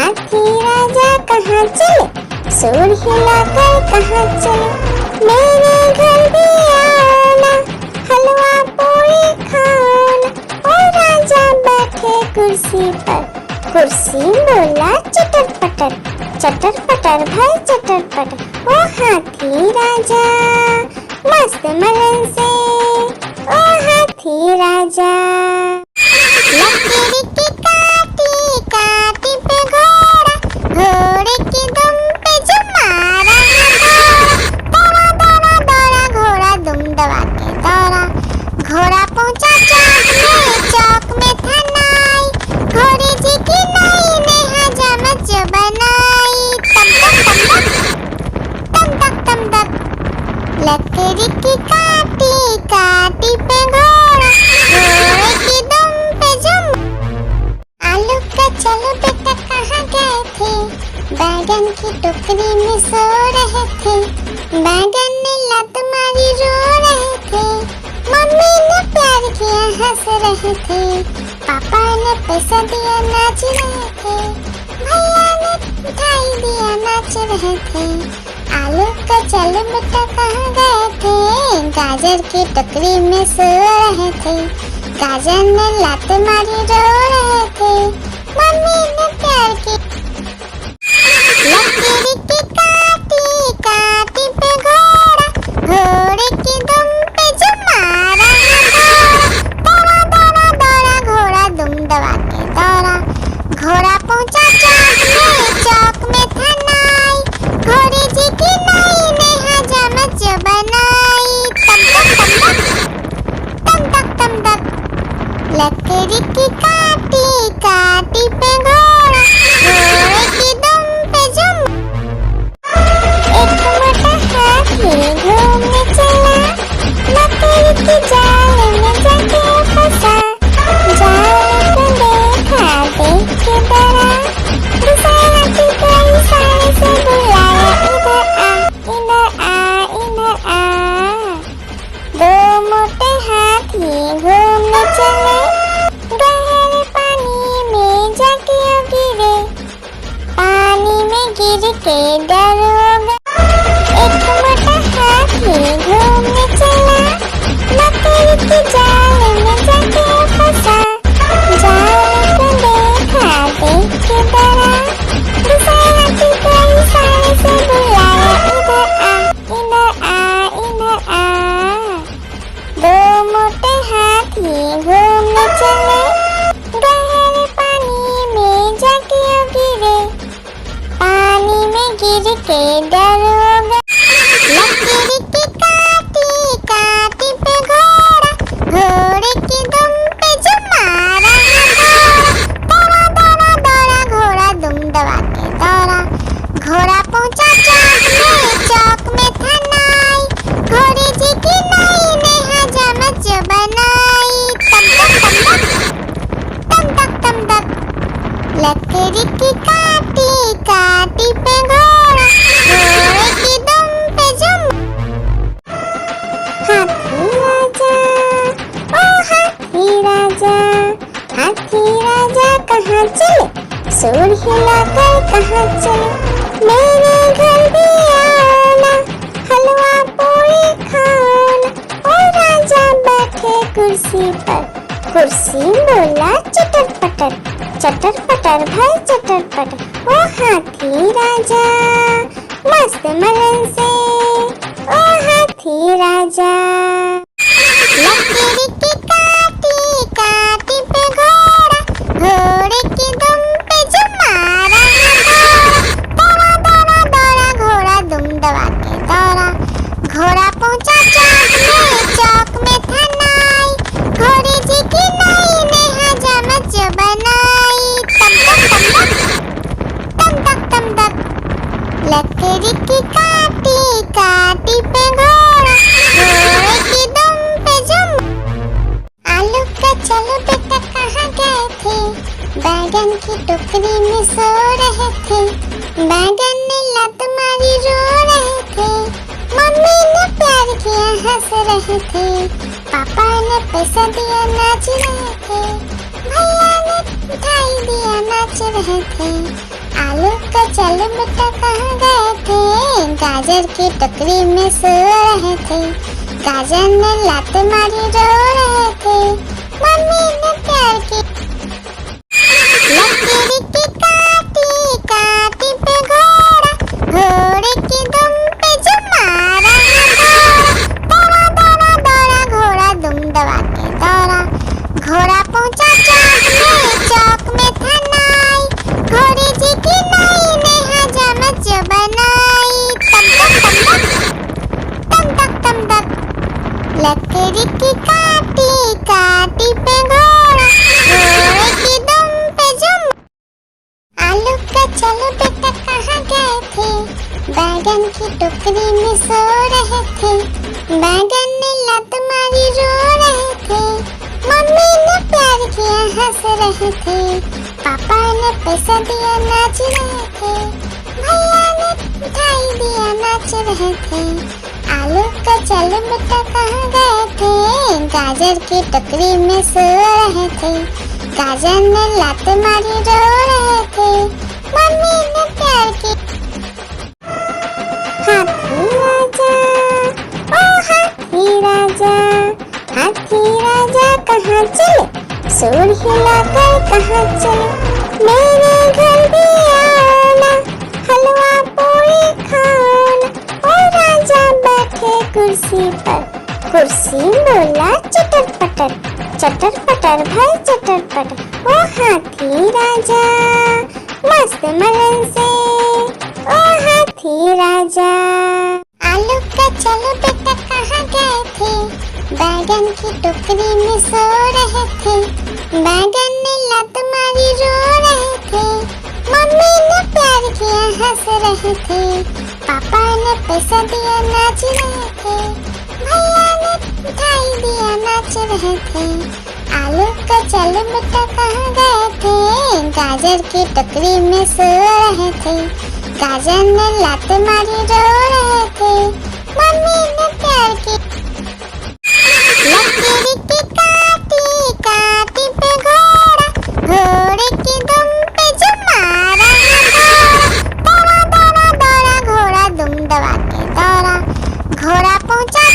हाथी राजा कहाँ चले, सूंड हिलाकर कहाँ चले। मेरे घर भी आना, हलवा पूरी खाना। ओ राजा बैठे कुर्सी पर, कुर्सी बोला चटर पटर, चटर पटर भाई चटर पटर। ओ हाथी राजा मस्त मलन से, ओ हाथी राजा। लकीर की काटी काटी पे घोड़ा, घोड़े की दुम पे जो मारा दौड़ा दौड़ा दौड़ा घोड़ा दुम दबा के दौड़ा। घोड़ा पहुंचा चौक में था नाई, घोड़े जी की नाई ने हजामत जो बनाई। तम तक तम तक लकीर की काटी काटी पे घोड़ा, घोड़े की दुम पे जो। आलू का चलो बेटा कहाँ गए थे, बैगन की टोकरी में सो रहे थे। बैगन ने लत मारी रो रहे थे, मम्मी ने प्यार किया हंस रहे थे। पापा ने पैसा दिया नाच रहे थे, भैया ने मिठाई दिया नाच रहे थे। आलू का चलो बेटा कहाँ गए थे, गाजर की टोकरी में सो रहे थे। गाजर ने लात मारी रो रहे थे, मम्मी ने प्यार की। लकीर की काटी काटी पे घोड़ा, घोड़े की दुम पे जो मारा दौड़ा दौड़ा दौड़ा घोड़ा दुम दबा के दौड़ा। घोड़ा पहुंचा चौक में था नाई, घोड़े जी की नाई ने हजामत जो बनाई। तम तक लकीर की काटी काटी पे घोड़ा, घोड़े की दुम पे जुम। एक मोटा हाथी घूमने चला, लकीर की जाल में जाके फंसा। जाल को देखा देख के डरा, दूसरे हाथी को इशारे से बुलाया, इधर आ इधर आ इधर आ। दो मोटे हाथी घूमने चले, गहरे पानी में जाके गिरे, पानी में गिर के डर हो गया। एक मोटा हाथी घूमने चला, लकीर की जाल में जाके फंसा। जाल को देखा देख के डरा, दूसरे हाथी को इशारे से बुलाया, इधर आ इधर आ इधर आ। दो मोटे हाथी घूमने चले, गहरे पानी में जाके गिरे, पानी में गिर के डर हो गया। लकीर की काटी काटी पे घोड़ा, घोड़े की दुम पे जो मारा दौड़ा दौड़ा दौड़ा घोड़ा दुम दबा के दौड़ा। घोड़ा पहुंचा चौक में था नाई, घोड़े जी की नाई ने हजामत जो बनाई। तम तक लकीर की काटी काटी पे घोड़ा, घोड़े की दुम पे जुम। हाथी राजा ओ हाथी राजा, हाथी राजा कहाँ चले, सूंड हिलाकर कहाँ चले। मेरे घर भी आना, हलवा पूरी खाना। ओ राजा बैठे कुर्सी पर, कुर्सी बोला चटर पटर, चटर पटर भाई चटर पटर। ओ हाथी राजा मस्त मलन से, ओ हाथी राजा। लकीर की काटी काटी पे घोड़ा, घोड़े की दुम पे जो मारा दौड़ा दौड़ा दौड़ा घोड़ा दुम दबा के दौड़ा। घोड़ा पहुंचा चौक में था नाई, घोड़े जी की नाई ने हजामत जो बनाई। तम तक लकीर की काटी काटी पे घोड़ा, घोड़े की दुम पे जुम। आलू का चलो बेटा कहाँ गए थे, बैगन की टोकरी में सो रहे थे। बैगन ने लत मारी रो रहे थे, मम्मी ने प्यार किया हंस रहे थे। पापा ने पैसा दिया नाच रहे थे, भैया ने मिठाई दिया नाच रहे थे। आलू का चलो बेटा कहाँ गए थे, गाजर की टोकरी में सो रहे थे, गाजर ने लात मारी रो रहे थे, मम्मी ने प्यार की लकीरी की काटी काटी पे घोड़ा, घोड़े की दुम पे जो मारा दौड़ा दौड़ा दौड़ा घोड़ा दुम दबा के दौड़ा, घोड़ा पहुंचा चौक में था नाई, घोड़े जी की नाई ने हजामत जो बनाई, तम तक तम तक लकड़ी की काटी काटी पे घोड़ा, घोड़े की दुम पे जो आलू का चलो बेटा कहाँ गए थे, बैगन की टोकरी में सो रहे थे, बैगन ने लात मारी रो रहे थे, मम्मी ने प्यार किया हंस रहे थे, पापा ने पैसा दिया नाच रहे थे, भैया ने मिठाई दिया नाच रहे थे, आलू का चलो बेटा कहाँ गए थे, गाजर की टोकरी में सो रहे थे, गाजर ने लात मारी रो रहे थे, मम्मी ने प्यार की हाथी राजा, ओ हाथी राजा, हाथी राजा कहाँ चले, सूर हिलाकर कहाँ चले, मेरे घर भी आना, हलवा पूरी खाना, ओ राजा बैठे कुर्सी पर, कुर्सी बोला चटर पटर भाई चटर पटर, ओ हाथी राजा मस्त मलन से, ओ हाथी राजा। आलू का चलो बेटा कहाँ गए थे, बैगन की टोकरी में सो रहे थे, बैगन ने लात मारी रो रहे थे, मम्मी ने प्यार किया हंस रहे थे, पापा ने पैसा दिया नाच रहे थे, भैया ने मिठाई दिया नाच रहे थे, आलू का चलो बेटा कहाँ गए थे, गाजर की टोकरी में सो रहे थे, गाजर ने लात मारी रो रहे थे, मम्मी ने प्यार की लकीरी की काटी काटी पे घोड़ा, घोड़े की दुम पे जो मारा दौड़ा दौड़ा दौड़ा घोड़ा दुम दबा के दौड़ा, घोड़ा पहुंचा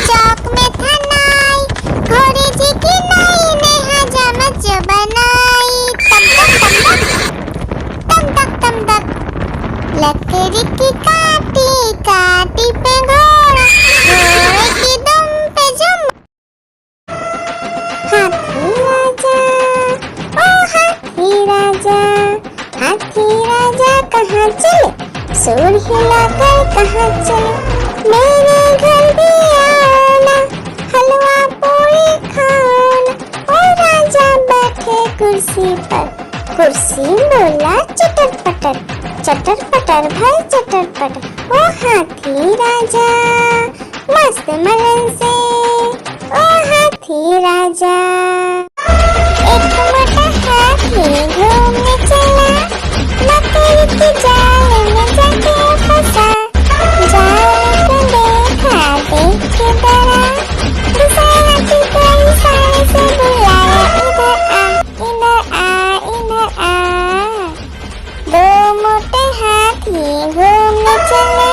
चौक में था नाई, घोड़े जी की नाई ने हजामत जो बनाई, तम तक लकड़ी की काटी काटी पे घोड़ा, घोड़े की दुम पे जो हाथी राजा, ओ हाथी राजा, हाथी राजा कहाँ चले, सूर हिलाकर कहाँ चले, मेरे घर भी आना, हलवा पूरी खाना, ओ राजा बैठे कुर्सी पर, कुर्सी बोला चटर पटर भाई चटर पटर, ओ हाथी राजा मस्त मलन से, ओ हाथी राजा। एक मोटा हाथी घूमने चला, मकड़ी की जाल में जाके फंसा, जाल को देखा देख के डरा, दूसरा हाथी को इशारे से बुलाया, इधर आ। दो मोटे हाथी घूमने चले,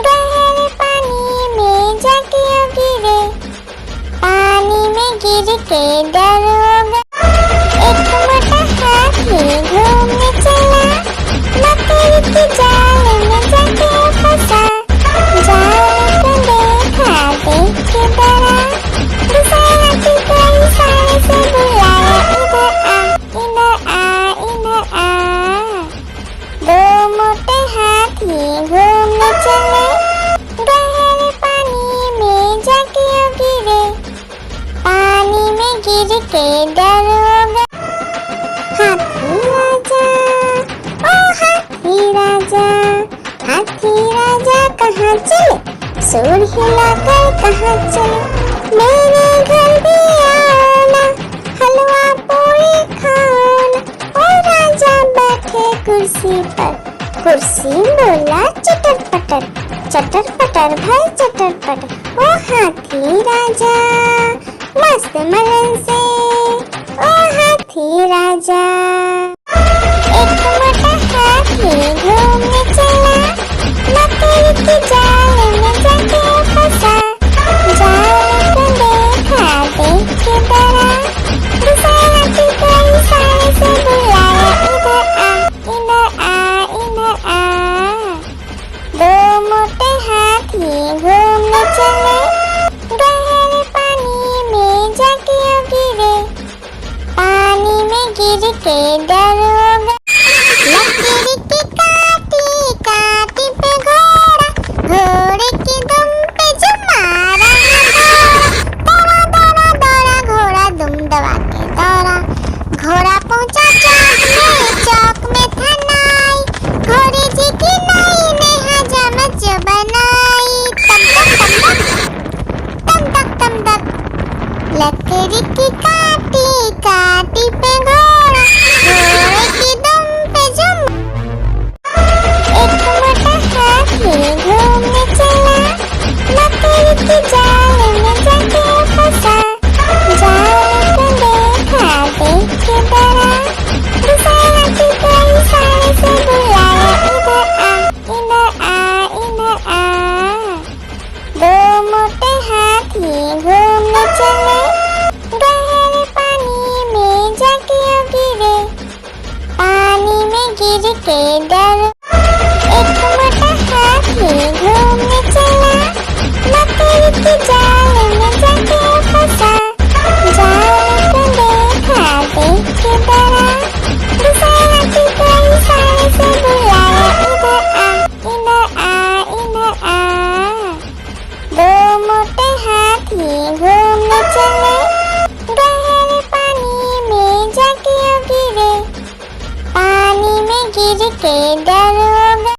गहरे पानी में जाके गिरे, पानी में गिर के डर हो गया, एक मोटा हाथी घूमने चला, मकड़ी की जाल में जाके फंसा, जाल को देखा देख के डरा, दूसरा हाथी को इशारे से बुलाया, इधर आ। दो मोटे हाथी घूमने चले, गहरे पानी में जाके गिरे, पानी में गिर के डर हो गया, हाथी राजा, ओ हाथी राजा, हाथी राजा कहाँ चले, सूर हिलाकर कहाँ चले, मेरे घर भी आना, हलवा पूरी खाना, ओ राजा बैठे कुर्सी पर, कुर्सी बोला चटर पटर भाई चटर पटर, ओ हाथी राजा मस्त मलन से, ओ हाथी राजा। एक मोटा के डर होगा। लकड़ी की काटी काटी पे घोड़ा, घोड़े की दुम पे जो मारा दौड़ा दौड़ा दौड़ा घोड़ा दुम दबा के दौड़ा। घोड़ा पहुंचा चौक में था नाई, घोड़े जी की नाई ने हजामत जो बनाई। तम तक तम तक लकड़ी की काटी काटी पे घोड़ा, घोड़े की दुम पे जुम। एक मोटा हाथी घूमने चला, लकड़ी की जाल में जाके फंसा। जाल को देखा देख के डरा, दूसरा हाथी को इशारे से बुलाया, इधर आ इधर आ इधर आ। दो मोटे हाथी घूमने चले, गहरे पानी में जाके गिरे, पानी में गिर के डर। एक मोटा हाथी घूमने चला, लकड़ी की जाल में जाके फंसा। जाल को देखा देख के डरा, दूसरा हाथी को इशारे से बुलाया, इधर आ इधर आ इधर आ। दो मोटे हाथी घूमने चले, गहरे पानी में जाके गिरे, पानी में गिर के डर होगा।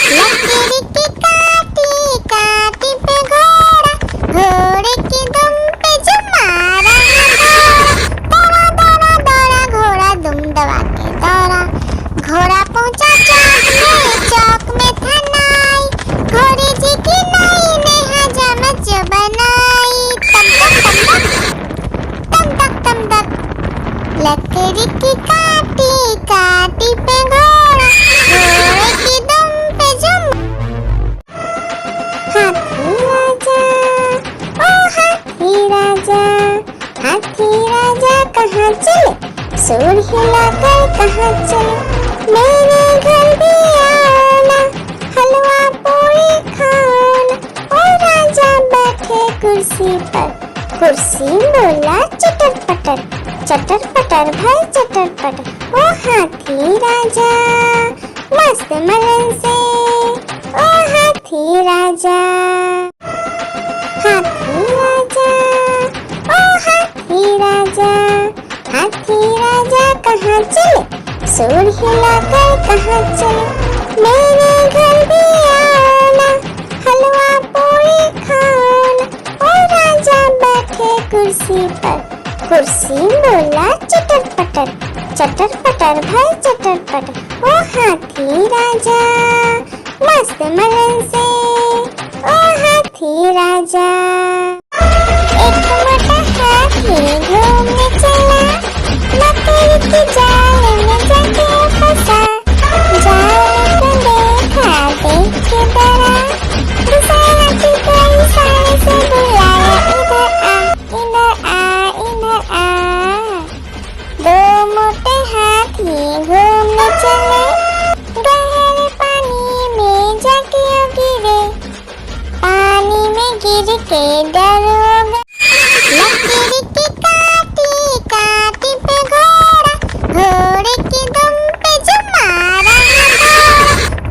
लकड़ी की काटी काटी पे घोड़ा, घोड़े की दुम पे जो मारा दौड़ा दौड़ा दौड़ा घोड़ा दुम दबा के दौड़ा। घोड़ा पहुंचा चौक में था नाई, घोड़े जी की नाई ने हजामत जो बनाई। तम तक लकड़ी की काटी काटी पे घोड़ा, घोड़े की दुम पे जुम। हाथी राजा ओ हाथी राजा, हाथी राजा कहाँ चले, सूर हिलाकर कहाँ चले। मेरे घर भी आओ ना, हलवा पूरी खाओ ना। ओ राजा बैठे कुर्सी पर, कुर्सी बोला चटर पटर, चटर पटर भाई चटर पटर। ओ हाथी राजा मस्त मलन से, ओ हाथी राजा। हाथी राजा ओ हाथी राजा, हाथी राजा कहाँ चले, सूर हिलाकर कहाँ चले। मेरे घर भी आओ ना, हलवा पूरी खाओ ना। ओ राजा बैठे कुर्सी पर, कुर्सी बोला चटर पटर, चटर पटर भाई चटर पटर। ओ हाथी राजा मस्त मलन से, ओ हाथी राजा। एक मोटा हाथी घूमने चला, लकड़ी की जाल में जाके फंसा। जाल को देखा देख के डरा, दूसरा हाथी को इशारे से बुलाया, इधर आ इधर आ इधर आ। दो मोटे हाथी घूमने चले, गहरे पानी में जाके गिरे, पानी में गिर के डर होगा। लकड़ी की काटी काटी पे घोड़ा, घोड़े की दुम पे जो मारा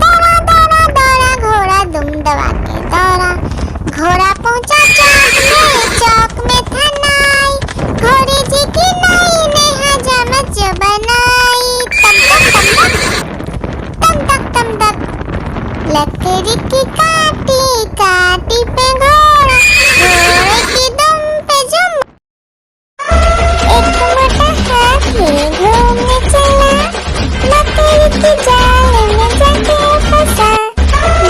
दौड़ा दौड़ा दौड़ा घोड़ा दुम दबा के दौड़ा। घोड़ा पहुंचा चौक में था नाई, घोड़े जी की नाई ने हजामत जो बनाई। तम तक लकड़ी की काटी काटी पे घोड़ा, घोड़े की दुम पे जुम। एक मोटा हाथी घूमने चला, लकड़ी की जाल में जाके फंसा।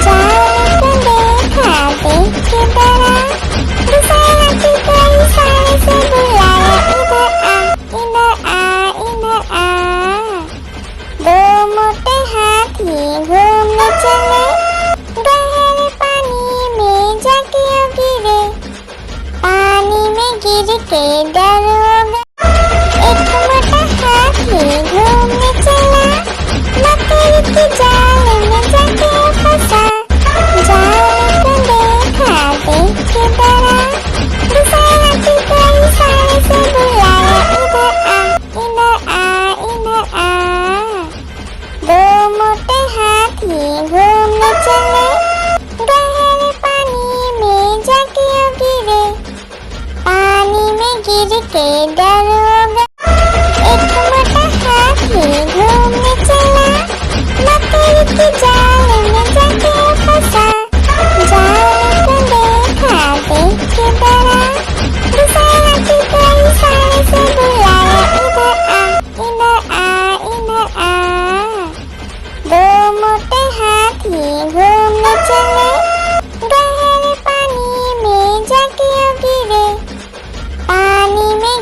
जाल को देखा देख के डरा, दूसरा हाथी को इशारे से बुलाया, इधर आ इधर आ इधर आ। दो मोटे हाथी घूमने चले, गहरे पानी में जाके गिरे, पानी में गिर के डर होगा। एक मोटा हाथी घूमने चला, लकड़ी की जाल में जाके फंसा। जाल को देखा देख के डरा, दूसरा हाथी को इशारे से बुलाया, इधर आ इधर आ इधर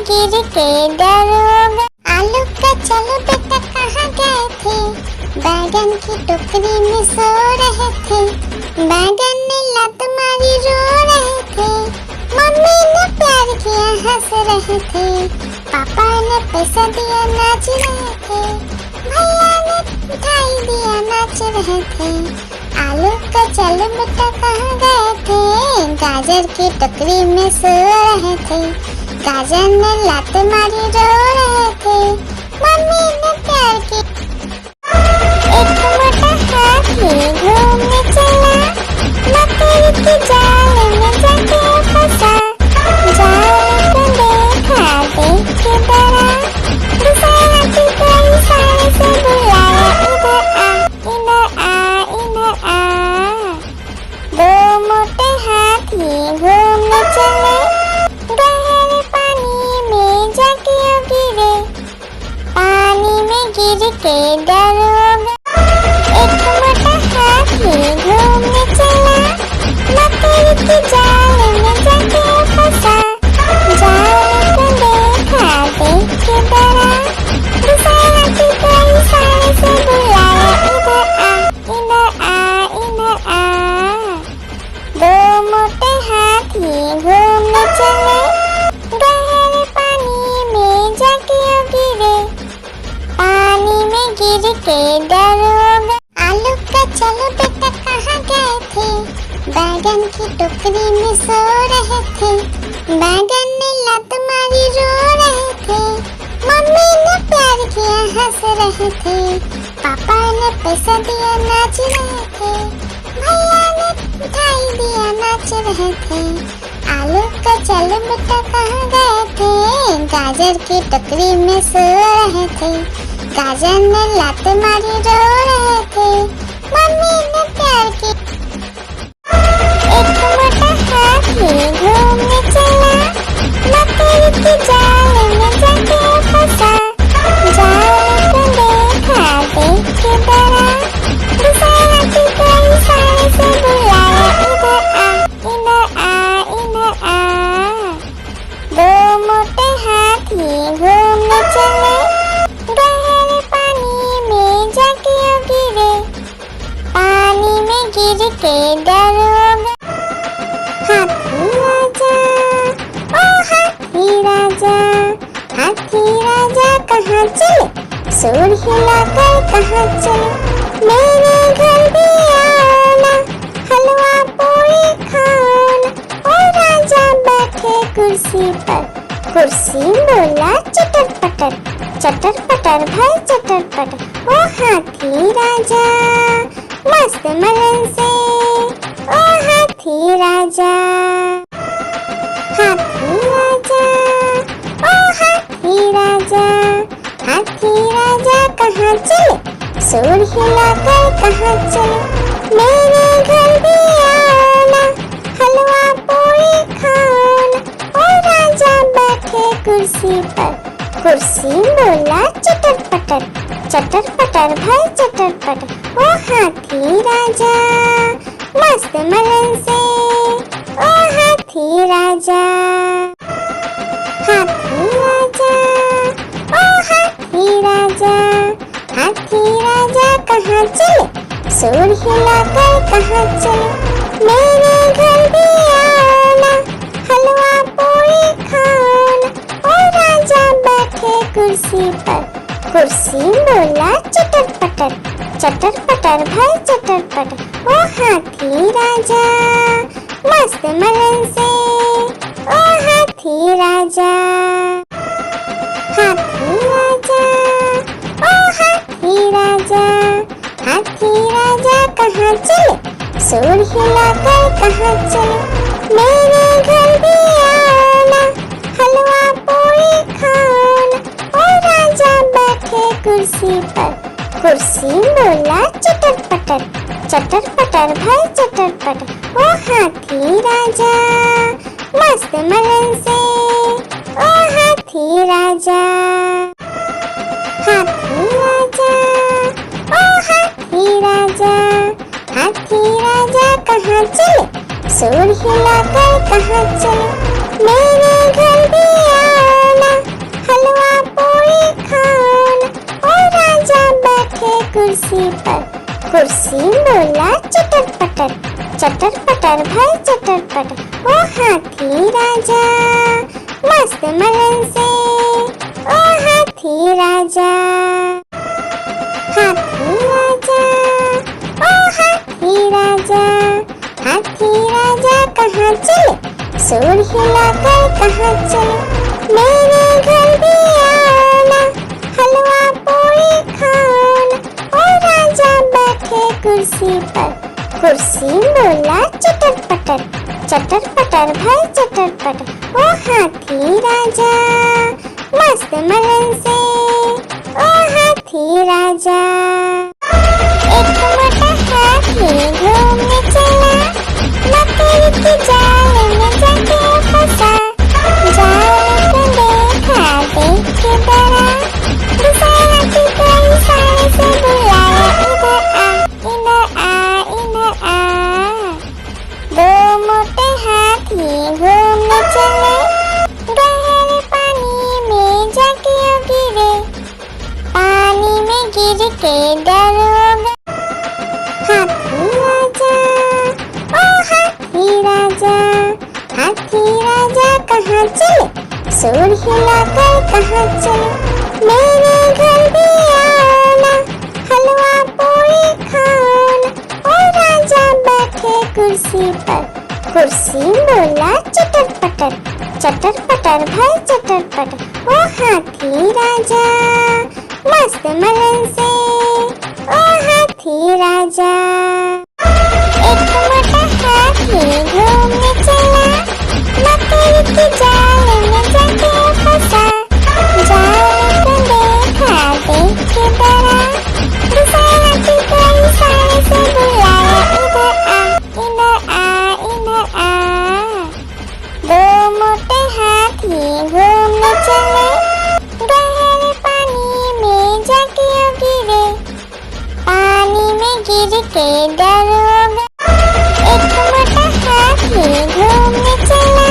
गिर के डरोगे। आलू का चलो बेटा कहाँ गए थे, बैगन की टोकरी में सो रहे थे। बैगन ने लात मारी रो रहे थे, मम्मी ने प्यार किया हंस रहे थे, पापा ने पैसा दिया नाच रहे थे, भैया ने मिठाई दिया नाच रहे थे। आलू का चलो बेटा कहाँ गए थे, गाजर की टोकरी में सो रहे थे। गाजर ने लात मारी रो रहे थे, मम्मी ने प्यार की। एक मोटा हाथी घूमने चला, मकड़ी के जाल में जाके फंसा। जाल को देखा देख के डरा, दूसरा हाथी को इशारे से बुलाया, इधर आ इधर आ इधर आ। दो मोटे हाथी घूमने चले, गहरे पानी में जाके गिरे, पानी में गिर के डरोगे। एक मोटा हाथी घूमने चला, मकड़ी के जाल में जाके फंसा। जाल को देखा देख के डरा, दूसरा हाथी को इशारे से बुलाया, इधर आ इधर आ। दो मोटे हाथी घूमने चले, गहरे पानी में जाके गिरे, पानी में गिर के डरोगे। आलू का चलो बेटा कहाँ गए थे, बैगन की टोकरी में सो रहे थे। बैगन ने लात मारी रो रहे थे, मम्मी ने प्यार किया हंस रहे थे, पापा ने पैसा दिया नाच रहे थे, भैया ने मिठाई दिया नाच रहे थे। आलू का चलो बेटा कहाँ गए थे, गाजर की टोकरी में सो रहे थे। गाजर ने लात मारी रो रहे थे, मम्मी ने प्यार की। एक मोटा हाथी घूमने चला, मकड़ी के जाल में जाके फंसा। जाल को देखा देख के डरा, दूसरा हाथी को इशारे से बुलाया, इधर आ इधर आ। दो मोटे हाथी घूमने चले, गहरे पानी में जाके गिरे, पानी में गिर के डरोगे। हाथी राजा ओ हाथी राजा, हाथी राजा कहाँ चले, सूर हिलाकर कहाँ चले। मेरे घर भी आना, हलवा पूरी खाना। ओ राजा बैठे कुर्सी पर, कुर्सी बोला चटर पटर, चटर पटर भाई चटर पटर। ओ हाथी राजा मस्त मलन से, ओ हाथी राजा। हाथी राजा ओ हाथी राजा, हाथी राजा कहाँ चले, सूर हिलाकर कहाँ चले। मेरे घर भी आना, हलवा पूरी खाना। ओ राजा बैठे कुर्सी पर, कुर्सी बोला चटर पटर, चटर पटर भाई चटर पटर। ओ हाथी राजा मस्त मलन से, ओ हाथी राजा। हाथी राजा ओ हाथी राजा, हाथी राजा कहाँ चले, सूर हिलाकर कहाँ चले। मेरे घर भी आना, हलवा पूरी खाना। ओ राजा बैठे कुर्सी पर, कुर्सी बोला चटर पटर, चटर पटर भाई चटर पटर। ओ हाथी राजा मस्त मलन से, ओ हाथी राजा। हाथी राजा ओ हाथी राजा, हाथी राजा कहाँ चले, सूर हिलाकर कहाँ चले। मेरे घर भी आना, हलवा पूरी खाना। ओ राजा बैठे कुर्सी पर, कुर्सी बोला चटर पटर, चटर पटर भाई चटर पटर। ओ हाथी राजा मस्त मलन से, ओ हाथी राजा। हाथी राजा ओ हाथी राजा, हाथी राजा कहाँ चले, सूर हिलाकर कहाँ चले। मेरे घर भी आना, चटर पटर भाई चटर पटर। ओ हाथी राजा मस्त मलन से, ओ हाथी राजा। हाथी राजा ओ हाथी राजा, हाथी राजा कहाँ चले, सूर हिलाकर कहाँ चले। मेरे घर भी आना, हलवा पूरी खाना। ओ राजा बैठे कुर्सी पर, कुर्सी बोला चटर पटर भाई चटर पटर। ओ हाथी राजा मस्त मलन से, ओ हाथी राजा। एक मोटा हाथी घूमने चला, मकड़ी के जाल में जाके फंसा। जाल को देखा देख के डरा, दूसरा हाथी को इशारे से बुलाया, इधर आ इधर आ। दो मोटे हाथी घूमने चले, गहरे पानी में जाके गिरे। पानी में गिर के डर हो गया। हाथी राजा ओ हाथी राजा, हाथी राजा कहाँ चले, सूर हिलाकर कहाँ चले। मेरे घर भी आना, हलवा पूरी खाना। ओ राजा बैठे कुर्सी पर, कुर्सी बोला चटर पटर भाई चटर पटर। ओ हाथी राजा मस्त मलन से, ओ हाथी राजा। एक मोटा हाथी घूमने चला, मकड़ी के जाल में जाके फंसा। जाल को देखा देख के डरा, दूसरा हाथी को इशारे से बुलाया, इधर आ इधर आ। दो मोटे हाथी घूमने चले, गहरे पानी में जाके गिरे। पानी में गिर के डर हो गया। एक मोटा हाथी घूमने चला,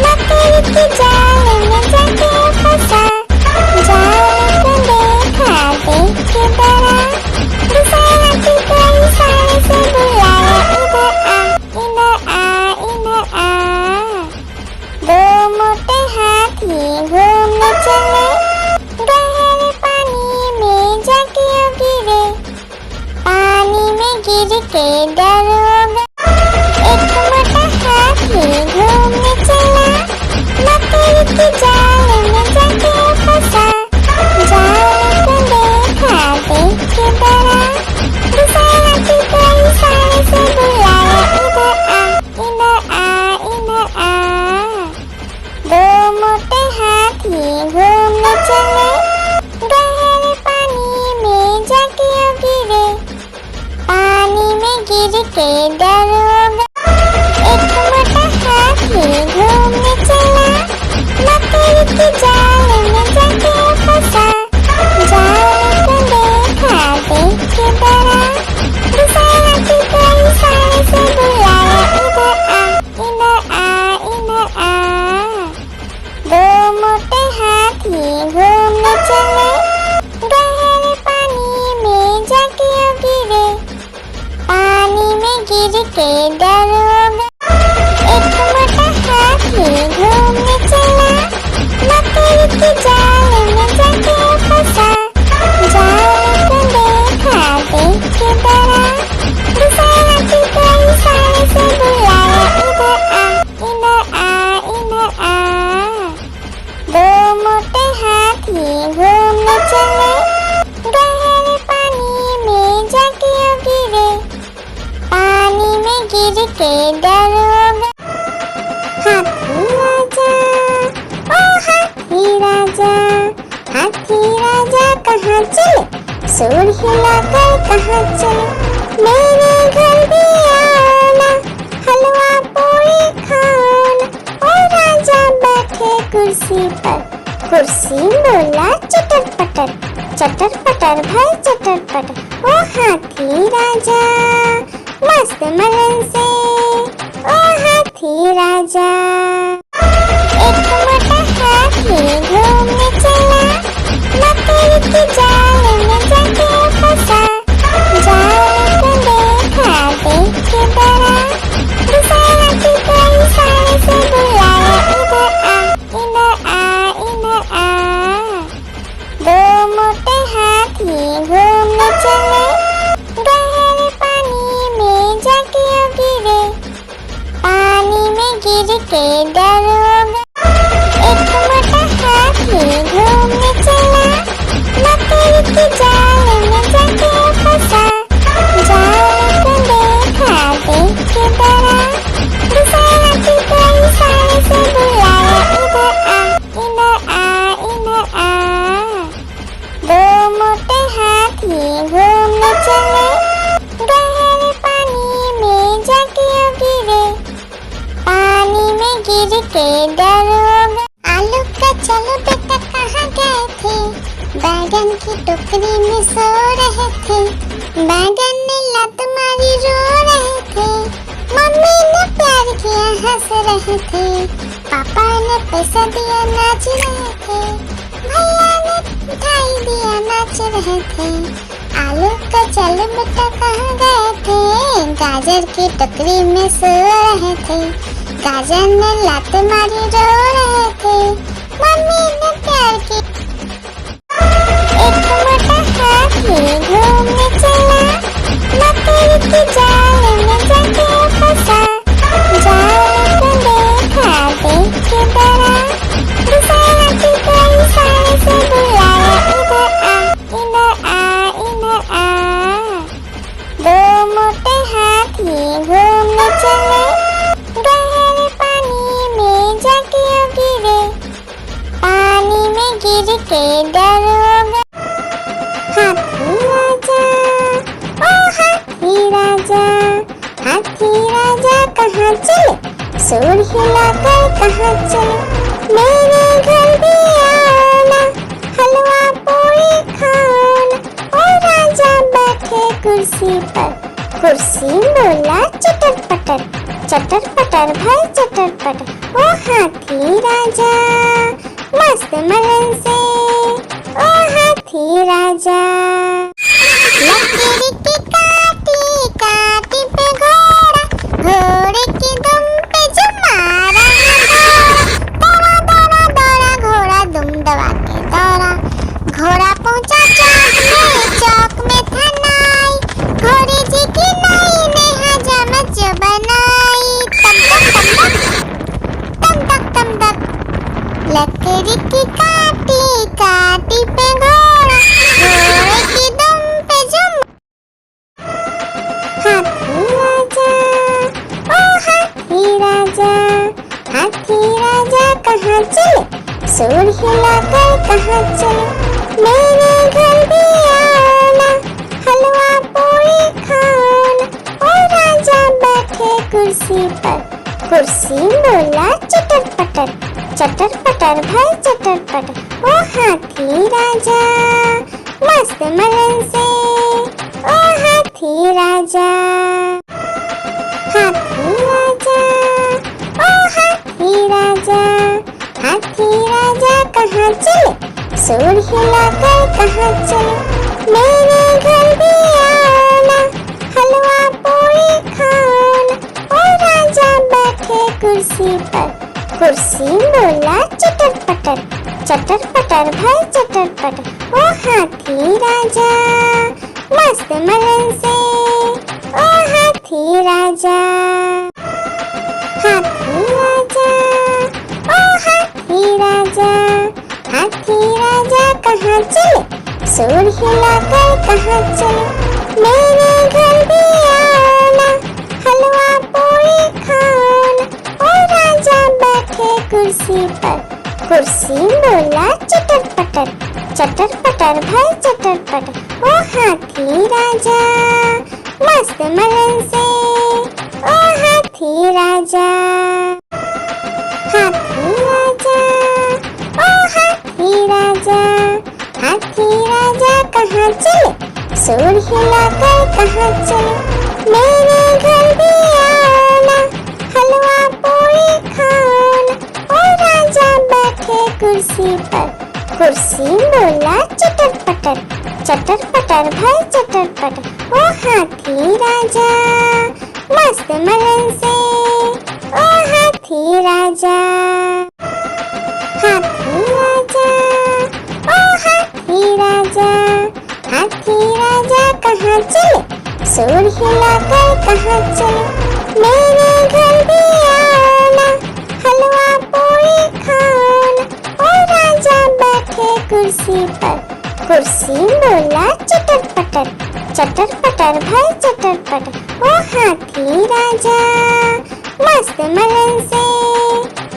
मकड़ी के जाल में जाके फंसा। जाल को देखा देख के डरा, दूसरा हाथी को इशारे से बुलाया, इधर आ इधर आ। दो मोटे हाथी घूमने चले, गहरे पानी में जाके गिरे। पानी में गिर के डर हो गया। एक मोटा हाथी घूमने चला, मकड़ी के जाल में जाके फंसा। जाल को देखा देख के डरा, दूसरा हाथी को इशारे से बुलाया, इधर आ इधर आ। दो मोटे हाथी घूमने चले, गहरे पानी में जाके गिरे। पानी में गिर के डर हो गया। एक मोटा हाथी घूमने चला, मकड़ी के जाल में जाके फंसा। जाल को देखा देख के डरा, दूसरा हाथी को इशारे से बुलाया, इधर आ इधर आ। दो मोटे हाथी घूमने चले, गहरे पानी में जाके गिरे। पानी में गिर के डर हो गया। एक मोटा हाथी घूमने चला, मकड़ी के जाल में जाके फंसा। जाल को देखा देख के डरा, दूसरा हाथी को इशारे से बुलाया, इधर आ इधर आ। दो मोटे हाथी घूमने चले, गहरे पानी में जाके गिरे। पानी में गिर के डर हो गया। हाथी राजा ओ हाथी राजा, हाथी राजा कहाँ चले, सूर हिलाकर कहाँ चले। मेरे घर भी आना, हलवा पूरी खाना। ओ राजा बैठे कुर्सी पर, कुर्सी बोला चटर पटर भाई चटर पटर। ओ हाथी राजा मस्त मलन से, ओ हाथी राजा। एक मोटा हाथी घूमने चला, मकड़ी के जाल में जाके फंसा। जाल को देखा देख के डरा, चलो बेटा कहाँ गए थे? बैगन की टोकरी में सो रहे थे। बैगन ने लत मारी रो रहे थे। मम्मी ने प्यार किया हंस रहे थे। पापा ने पैसा दिया नाच रहे थे। भैया ने मिठाई दिया नाच रहे थे। आलू का चलो बेटा कहाँ गए थे? गाजर की टोकरी में सो रहे थे। गाजर ने लात मारी रो रहे थे। मम्मी ने प्यार की। एक मोटा हाथी घूमने चला। मकड़ी के जाल में जाके फंसा। जाल को देखा देख के डरा। दूसरे हाथी को इशारे से बुलाया, इधर आ, इधर आ, इधर आ। दो मोटे हाथी घूमने चले। गहरे पानी में जाके गिरे। पानी में गिर के डर हो गए। हाथी राजा, ओ हाथी राजा, हाथी राजा कहाँ चले? सूर हिलाकर कहाँ चले? मेरे घर भी आना, हलवा पूरी खाना। ओ राजा बैठे कुर्सी पर। कुर्सी बोला चटर पटर, चटर पटर भाई चटर पटर। ओ हाथी राजा मस्त मलन से, ओ हाथी राजा। लकड़ी की काटी काटी पे घोड़ा, घोड़े की दुम पे जो मारा है दौड़ा दौड़ा दौड़ा घोड़ा दुम दबा के दौड़ा। घोड़ा पहुंचा चौक में था नाई। घोड़े जी की नाई ने हजामत जो बनाई। तम तक तम तक लकड़ी की काटी काटी पे घोड़ा, घोड़े की दुम पे जो हाथी राजा, ओ हाथी राजा, हाथी राजा कहाँ चले? सूर हिलाकर कहाँ चले? मेरे घर भी आना, हलवा पूरी खाना। ओ राजा बैठे कुर्सी पर। कुर्सी बोला चटर पटर, चटर पटर भाई चटर पटर। ओ हाथी राजा मस्त मलन से, ओ हाथी राजा। हाथी राजा, ओ हाथी राजा, हाथी राजा कहाँ चले? सूर हिलाकर कहाँ चले? मेरे घर भी आना, हलवा पूरी खाना। ओ राजा बैठे कुर्सी पर। कुर्सी बोला चटर पटर भाई चटर पटर। ओ हाथी राजा मस्त मलन से, ओ हाथी राजा। हाथी राजा, ओ हाथी राजा, हाथी राजा कहाँ चले? सूर हिलाकर कहाँ चले? मेरे घर भी आना, हलवा पूरी खाना। ओ राजा बैठे कुर्सी पर। कुर्सी बोला चटर पटर भाई चटर पटर। ओ हाथी राजा मस्त मलन से, ओ हाथी राजा। हाथी राजा, ओ हाथी राजा, हाथी राजा कहाँ चले? सूर हिलाकर कहाँ चले? मेरे घर भी आना, हलवा पूरी खाना। ओ राजा बैठे कुर्सी पर। कुर्सी बोला चटर पटर भाई चटर पटर। ओ हाथी राजा मस्त मलन से, ओ हाथी राजा। हाथी राजा, ओ हाथी राजा, हाथी राजा कहाँ चले? सूर हिलाकर कहाँ चले? मेरे घर भी आना, हलवा पूरी खाना। ओ राजा बैठे कुर्सी पर। कुर्सी बोला चटर पटर भाई चटर पटर। ओ हाथी राजा मस्त मलन से,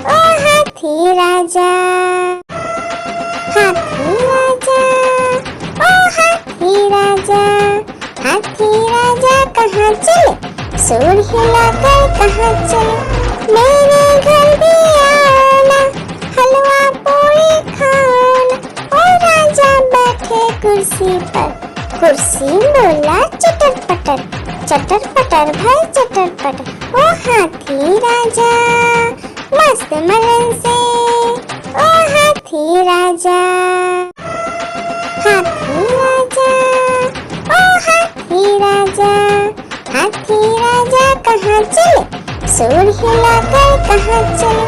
ओ हाथी राजा। हाथी राजा, ओ हाथी राजा, हाथी राजा कहाँ चले? सूर हिलाकर कहाँ चले? मेरे घर भी आना, हलवा पूरी कुर्सी बोला चटर पटर भाई चटर पटर। ओ हाथी राजा मस्त मलन से, ओ हाथी राजा, हाथी राजा, ओ हाथी राजा, हाथी राजा कहाँ चले, सूर हिलाकर कहाँ चले,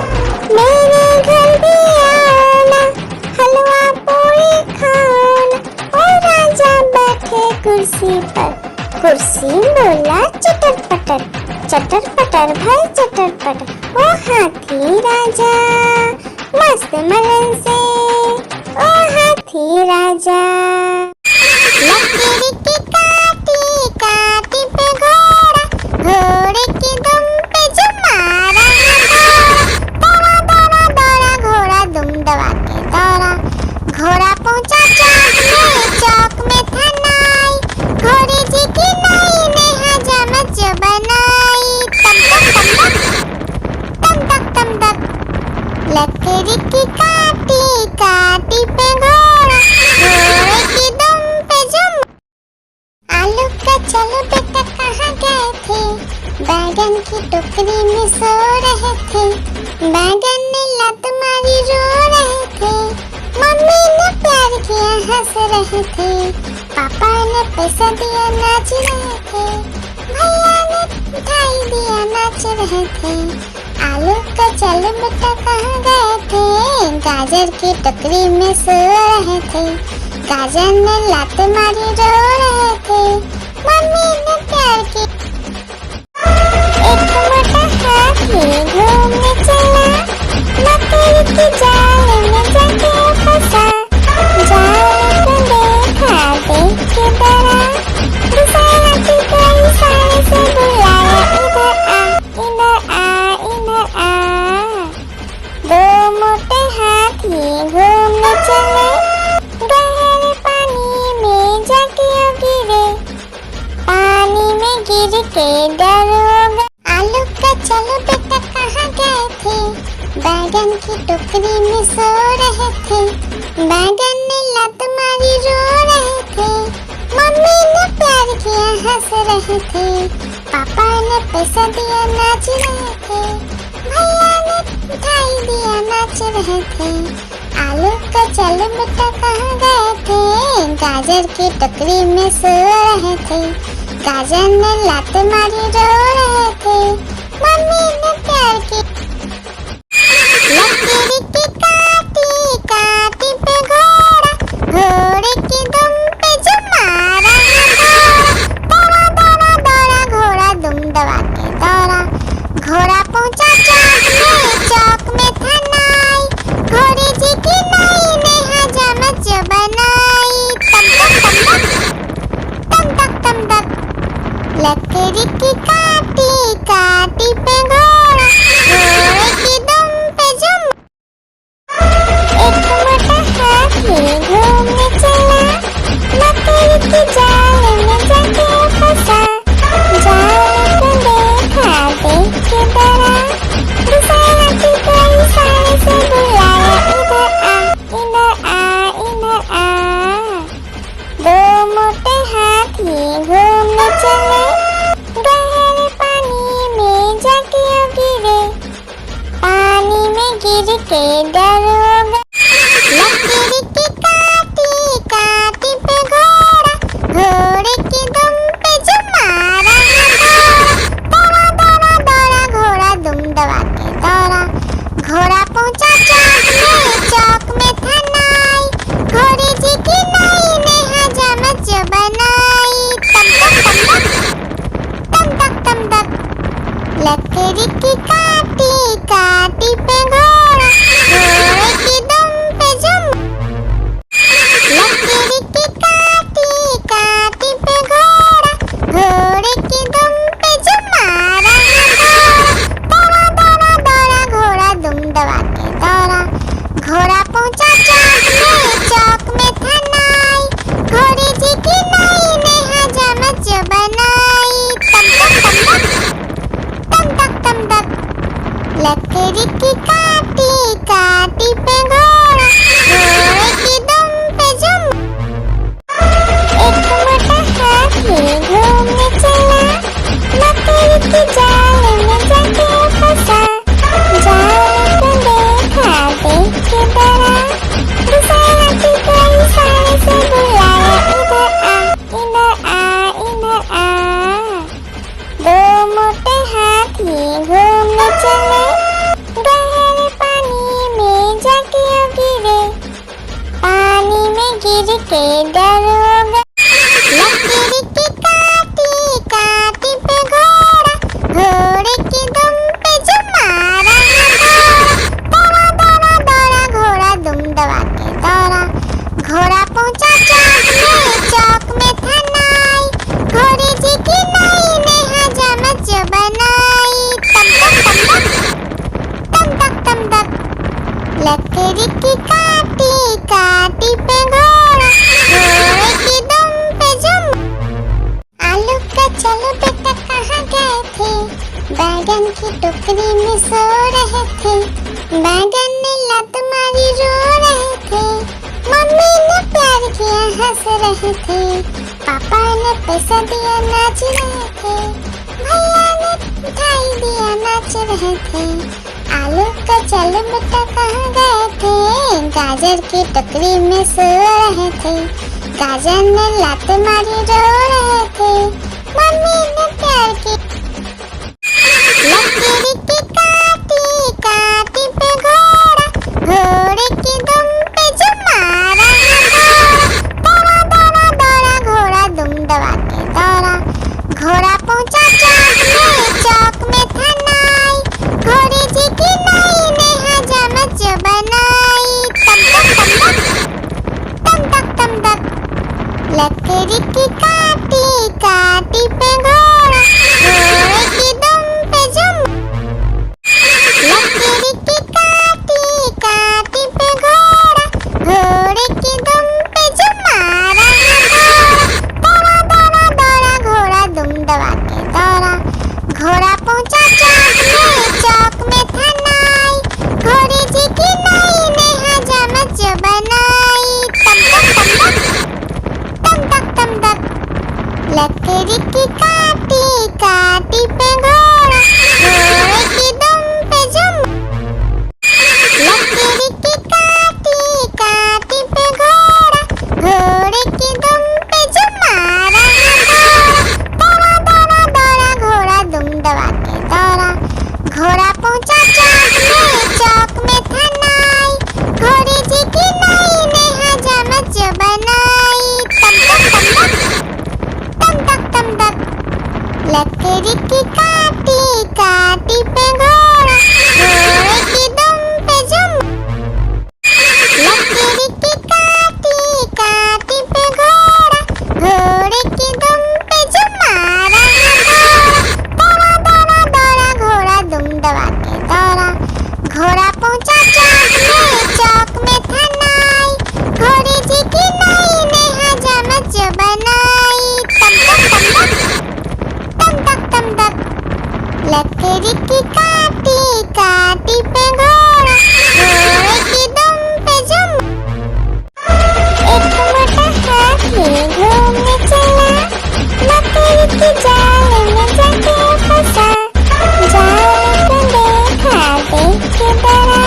मेरे घर भी आना, हलवा पूरी खाना। ओ राजा बैठे कुर्सी पर, कुर्सी बोला चटर पटर भाई चटर पटर। ओ हाथी राजा मस्त मलन से, ओ हाथी राजा। लकड़ी की काटी काटी पे घोड़ा, घोड़े की दुम पे जो मारा दौड़ा दौड़ा दौड़ा घोड़ा दुम दबा के दौड़ा। घोड़ा पहुंचा चौक में था नाई, घोड़े जी की नाई ने हजामत जो बनाई। तम तक लकड़ी की काटी काटी पे घोड़ा, घोड़े की दुम पे जो। आलू का चलो बेटा कहाँ गए थे, बैगन की टोकरी में सो रहे थे, बैगन ने लत मारी रो रहे थे, मम्मी ने प्यार किया हंस रहे थे, पापा ने पैसा दिया नाच रहे थे, भैया ने मिठाई दिया नाच रहे थे। आलू का चलो बेटा कहाँ गए थे, गाजर की टोकरी में सो रहे थे, गाजर ने लात मारी रो रहे थे, मम्मी ने प्यार की। एक मोटा हाथी घूमने चला, मकड़ी की जाल में जाके फंसा, जाल को देखा देख के डरा, दूसरा हाथी को इशारे से बुलाया, इधर आ इधर आ। दो मोटे हाथी घूमने चले, गहरे पानी में जाके गिरे, पानी में गिर के डर हो गए। आलू का चलो बेटा कहाँ गए थे, बैगन की टोकरी में सो रहे थे, बैगन ने लत मारी रो रहे थे, मम्मी ने प्यार किया हंस रहे थे, पापा ने पैसा दिया नाच रहे थे, भैया ने मिठाई दिया नाच रहे थे। आलू का चलो बेटा कहाँ गए थे, गाजर की टोकरी में सो रहे थे, गाजर ने लात मारी रो रहे थे, मम्मी ने प्यार की। लकड़ी की काटी काटी पे घोड़ा, घोड़े की दुम पे जो मारा दौड़ा दौड़ा दौड़ा घोड़ा दुम दबा के दौड़ा। घोड़ा पहुंचा चौक में था नाई, घोड़े जी की नाई ने हजामत जो बनाई। तम तक लकड़ी की काटी काटी पे घोड़ा, के डरोगे। लकड़ी की काटी काटी पे घोड़ा, घोड़े की दुम पे जो मारा दौड़ा दौड़ा दौड़ा घोड़ा दुम दबा के दौड़ा। घोड़ा पहुंचा चौक में था नाई, घोड़े जी की नाई ने हजामत जो बनाई। तम तक तम तक लकड़ी की काटी काटी पे घोड़ा, घोड़े की दुम पे जुम। आलू का चलो बेटा कहाँ गए थे, बैगन की टोकरी में सो रहे थे। बैगन ने लत मारी रो रहे थे, मम्मी ने प्यार किया हंस रहे थे। पापा ने पैसा दिया नाच रहे थे, भैया ने मिठाई दिया नाच रहे थे। आलू का चलो बेटा कहाँ गए थे, गाजर की टोकरी में सो रहे थे। गाजर ने लात मारी रो रहे थे, मम्मी ने प्यार की। लकड़ी की काटी काटी पे घोड़ा, घोड़े की दुम पे जो मारा दौड़ा दौड़ा दौड़ा घोड़ा दुम दबा के दौड़ा। घोड़ा पहुंचा चौक में था नाई, घोड़े जी की नाई ने हजामत जो बनाई। तम तक लकड़ी की काटी काटी पे घोड़ा, घोड़े की दुम पे जुम। लकड़ी की काटी काटी पे घोड़ा, घोड़े की दुम पे जो मारा दौड़ा दौड़ा दौड़ा घोड़ा दुम दबा के दौड़ा। घोड़ा पहुंचा चौक में था नाई, घोड़े जी की नाई ने हजामत जो बनाई। तम तक लकड़ी की काटी काटी पे घोड़ा, घोड़े की दुम पे जुम। लकड़ी की काटी काटी पे घोड़ा, घोड़े की दुम पे जो मारा दौड़ा दौड़ा दौड़ा घोड़ा दुम दबा के दौड़ा। घोड़ा पहुंचा चौक में था नाई, घोड़े जी की नाई ने हजामत जो बनाई। तम तक लकड़ी की काटी काटी पे घोड़ा, घोड़े की दुम पे जुम। लकड़ी की काटी काटी पे घोड़ा, घोड़े की दुम पे जो मारा दौड़ा दौड़ा दौड़ा घोड़ा दुम दबा के दौड़ा। घोड़ा पहुंचा चौक में था नाई, घोड़े जी की नाई ने हजामत जो बनाई। तम तक लकड़ी की काटी काटी पे घोड़ा, घोड़े की दुम पे जुम। एक मोटा हाथी घूमने चला, लकड़ी की जाल में जाके फंसा। जाल को देखा देख के डरा,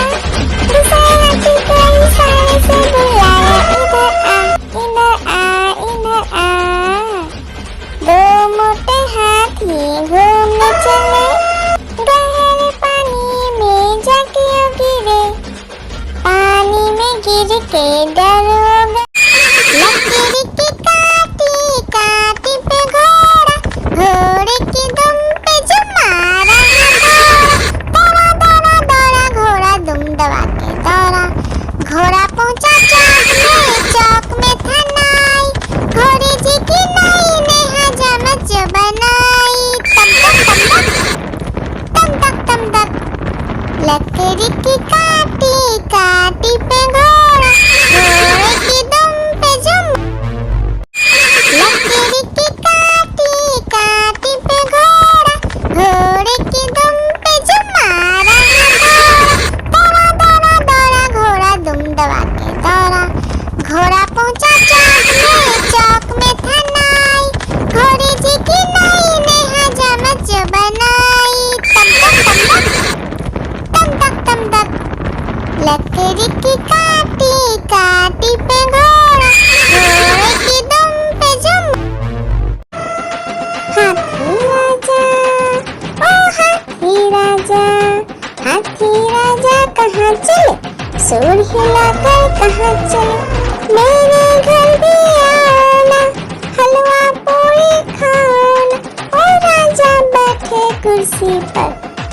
दूसरे हाथी को इशारे से बुलाया, इधर आ इधर आ इधर आ। दो मोटे हाथी घूमने चले, गहरे पानी में जाके गिरे। पानी में गिर के डरोगे। लकड़ी की काटी काटी पे घोड़ा, घोड़े की दुम पे जो मारा दौड़ा दौड़ा दौड़ा घोड़ा दुम दबा के दौड़ा। घोड़ा पहुंचा चौक में था नाई, घोड़े जी की नाई ने हजामत जो बनाई। तम तक लकड़ी की काटी काटी पे घोड़ा, घोड़े की दुम पे जुम। लकड़ी की काटी काटी पे घोड़ा, घोड़े की दुम पे जो मारा दौड़ा दौड़ा दौड़ा घोड़ा दुम दबा के दौड़ा। घोड़ा पहुंचा चौक में था नाई, घोड़े जी की नाई ने हजामत जो बनाई। तम तक लकड़ी की काटी काटी पे घोड़ा, घोड़े की दुम पे जुम। हाथी राजा ओ हाथी राजा, हाथी राजा कहाँ चले, सूर हिलाकर कहाँ चले। मेरे घर भी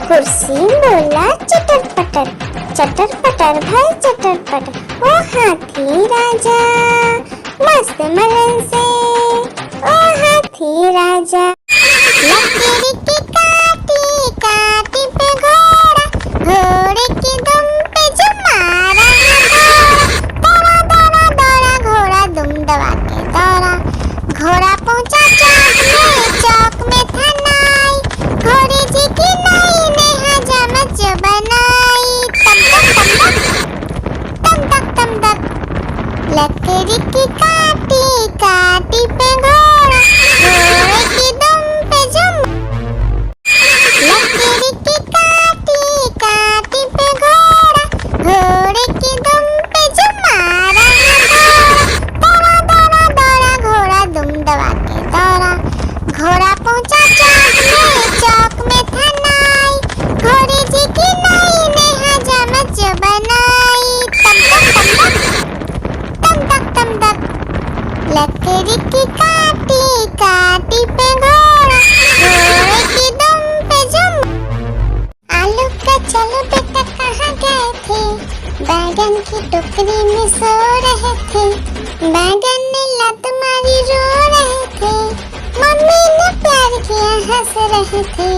कुर्सी बोला चटर पटर भाई चटर पटर। ओ हाथी राजा मस्त मलन से, ओ हाथी राजा। लकड़ी की काटी काटी पे घोड़ा, घोड़े की दुम पे जो मारा दौड़ा दौड़ा दौड़ा घोड़ा दुम दबा के दौड़ा। घोड़ा पहुंचा चौक में था नाई, घोड़े जी की नाई ने हजामत जो बनाई। तम तक लकड़ी की काटी काटी पे घोड़ा, घोड़े की दुम पे जुम। लकड़ी की काटी काटी पे घोड़ा, घोड़े की दुम पे जुम मारा दौड़ा दौड़ा दौड़ा घोड़ा दुम दबा के दौड़ा। घोड़ा पहुंचा चौक में था नाई, घोड़े जी की नाई ने हजामत जो बनाई। तम तक लकड़ी की काटी काटी पे घोड़ा, घोड़े की दुम पे जुम। आलू का चलो बेटा कहाँ गए थे, बैगन की टोकरी में सो रहे थे। बैगन ने लत मारी रो रहे थे, मम्मी ने प्यार किया हंस रहे थे।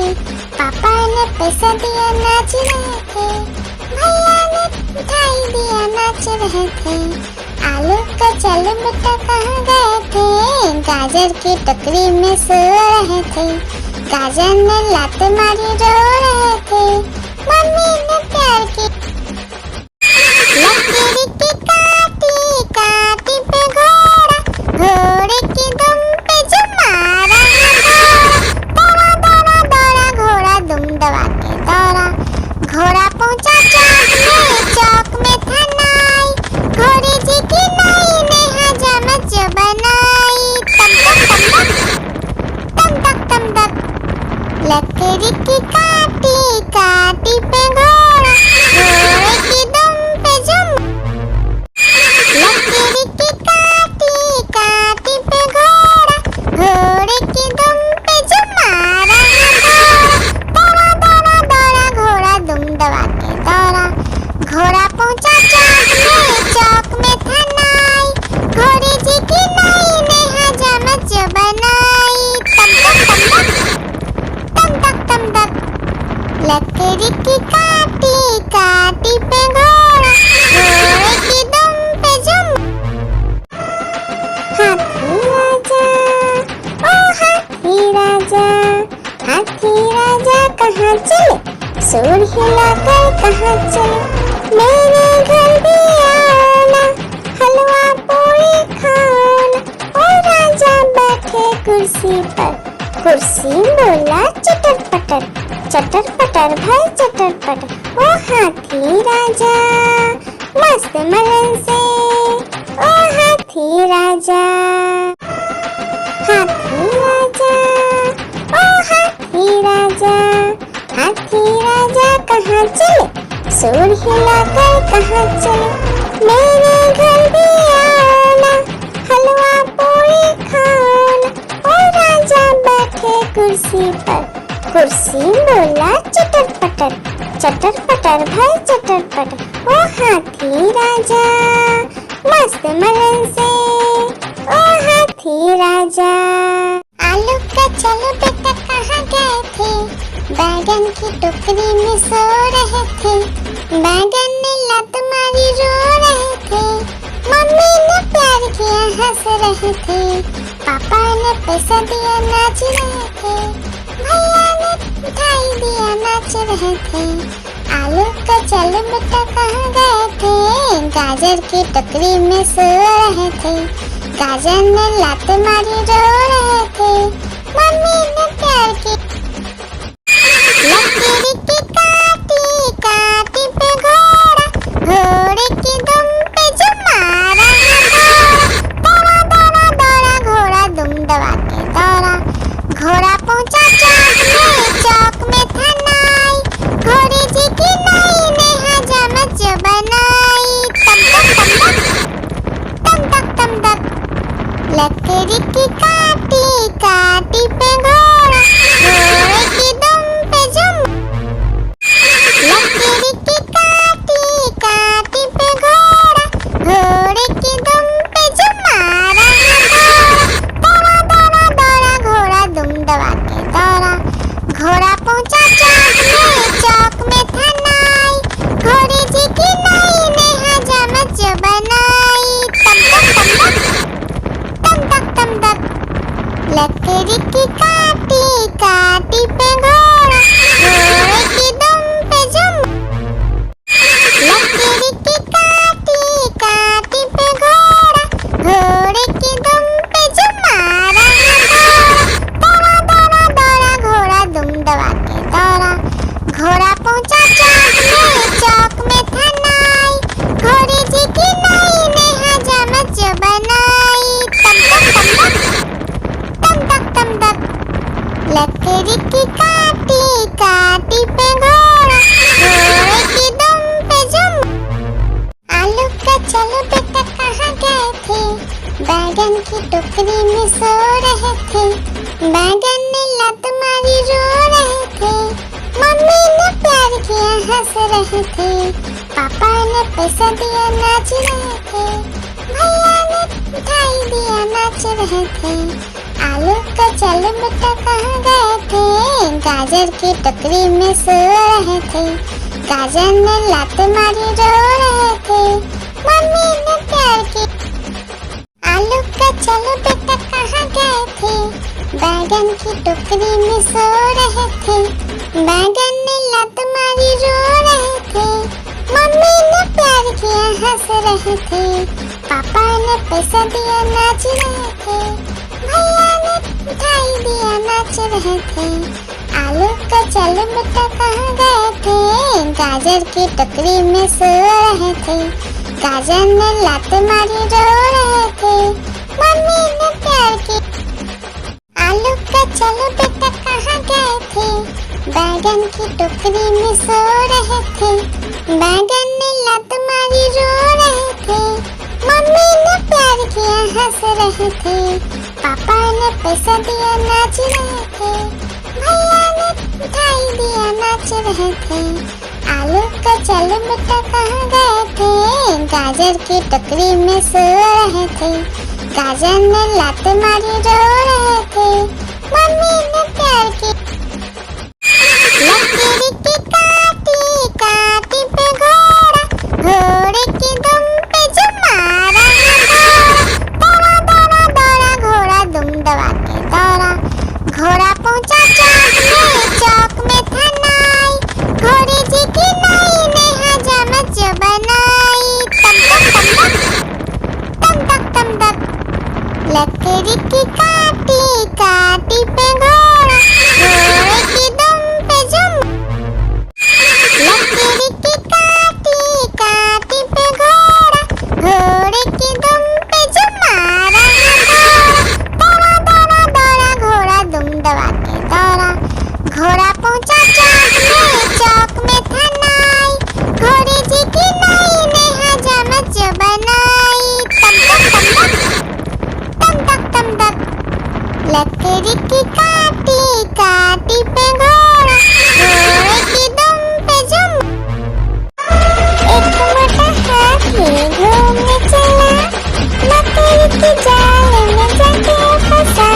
पापा ने पैसा दिया नाच रहे थे, भैया ने मिठाई दिया नाच रहे थे। आलू का चलो बेटा कहाँ गए थे, गाजर की टोकरी में सो रहे थे। गाजर ने लात मारी रो रहे थे, मम्मी ने प्यार की। लकड़ी की काटी काटी पे घोड़ा, घोड़े की दुम पे जो मारा दौड़ा दौड़ा दौड़ा घोड़ा दुम दबा के दौड़ा। घोड़ा पहुंचा चौक में था नाई, घोड़े जी की नाई ने हजामत जो बनाई। तम तक लकड़ी की काटी काटी पे घोड़ा, घोड़े की दुम पे जुम। लकड़ी की काटी काटी पे घोड़ा, घोड़े की दुम पे जुम मारा दौड़ा दौड़ा दौड़ा घोड़ा दुम दबा के दौड़ा। घोड़ा पहुंचा चौक में था नाई, घोड़े जी की नाई ने हजामत जो बनाई। तम तक लकड़ी की काटी काटी पे घोड़ा, घोड़े की दुम पे जुम। हाथी राजा ओ हाथी राजा, हाथी राजा कहाँ चले, सूर हिलाकर कहाँ चले। मेरे घर भी आना, हलवा पूरी खाना। ओ राजा बैठे कुर्सी पर, कुर्सी बोला चटर पटर भाई चटर पटर। ओ हाथी राजा मस्त मलन से, ओ हाथी राजा। हाथी राजा ओ हाथी राजा, हाथी राजा कहाँ चले, सूर हिलाकर कहाँ चले। मेरे घर भी आना, हलवा पूरी खाना। ओ राजा बैठे कुर्सी पर, कुर्सी बोला चटर पटर भाई चटर पटर। ओ हाथी राजा मस्त मलन से, ओ हाथी राजा। आलू का चलो बेटा कहाँ गए थे, बैगन की टोकरी में सो रहे थे। बैगन ने लत मारी रो रहे थे, मम्मी ने प्यार किया हंस रहे थे। पापा ने पैसा दिया नाच रहे थे, भैया ने मिठाई दिया नाच रहे थे। आलू का चलो बेटा कहाँ गए थे, गाजर की टोकरी में सो रहे थे। गाजर ने लात मारी रो रहे थे, मम्मी ने प्यार की। लकड़ी की काटी काटी पे घोड़ा, घोड़े की दुम पे जो मारा दौड़ा दौड़ा दौड़ा घोड़ा दुम दबा के दौड़ा। घोड़ा पहुंचा चौक में था नाई, घोड़े जी की नाई ने हजामत जो बनाई। तम तक लकड़ी की काटी काटी पे घोड़ा, घोड़े की दुम पे जुम। लकड़ी की काटी काटी पे घोड़ा, घोड़े की दुम पे जुम। लकड़ी की काटी काटी पे घोड़ा, घोड़े की दुम पे जुम मारा घोड़ा। दौड़ा दौड़ा दौड़ा घोड़ा दुम दबा के दौड़ा, घोड़ा पहुंचा चौक में था नाई, घोड़ी जी की नई ने हजामत जो बनाई। तम तक तम तक लकड़ी की काटी काटी पे घोड़ा, घोड़े की दुम पे जुम। आलू का चलो बेटा कहाँ गए थे, बैगन की टोकरी में सो रहे थे, बैगन ने लत मारी रो रहे थे, मम्मी ने प्यार किया हंस रहे थे, पापा ने पैसा दिया नाच रहे थे, भैया ने मिठाई दिया नाच रहे थे। आलू का चलो बेटा कहाँ गए थे, गाजर की टोकरी में सो रहे थे, गाजर ने लात मारी रो रहे थे, मम्मी ने प्यार की। आलू का चलो बेटा कहाँ गए थे, बैगन की टोकरी में सो रहे थे, बैगन ने लात मारी रो रहे थे, मम्मी ने प्यार किया हंस रहे थे, पापा ने पैसा दिया नाच रहे थे, भैया ने मिठाई दिया नाच रहे थे। आलू का चलो बेटा कहाँ गए थे, गाजर की टोकरी में सो रहे थे, गाजर ने लात मारी रो रहे थे, मम्मी ने प्यार की। आलू का चलो बेटा कहाँ गए थे, बैगन की टोकरी में सो रहे थे, बैगन ने लात मारी रो रहे थे, मम्मी ने प्यार किया हंस रहे थे, पापा ने पैसा दिया नाच रहे थे, भैया ने मिठाई दिया नाच रहे थे। आलू का चलो बेटा कहाँ गए थे, गाजर की टोकरी में सो रहे थे, गाजर ने लात मारी रो रहे थे, मम्मी ने प्यार की। लकड़ी की काटी काटी पे घोड़ा, घोड़े की दुम पे जुम मारा घोड़ा। दौड़ा दौड़ा दौड़ा घोड़ा दुम दबा के दौड़ा, घोड़ा पहुंचा चौक में था नाई, घोड़ी जी की नई ने हजामत जो बनाई। तम तक लकड़ी की काटी काटी पे घोड़ा, घोड़े की दुम पे जुम। लकड़ी की काटी काटी पे घोड़ा, घोड़े की दुम पे जुम मारा घोड़ा। दौड़ा दौड़ा दौड़ा घोड़ा दुम दबा के दौड़ा, घोड़ा पहुंचा चौक में था नाई, घोड़ी जी की नई ने हजामत जो बनाई। तम तक लकड़ी की काटी काटी पे घोड़ा, घोड़े की दुम पे जुम। एक मोटा हाथी घूमने चला, लकड़ी की जाल में जाके फंसा,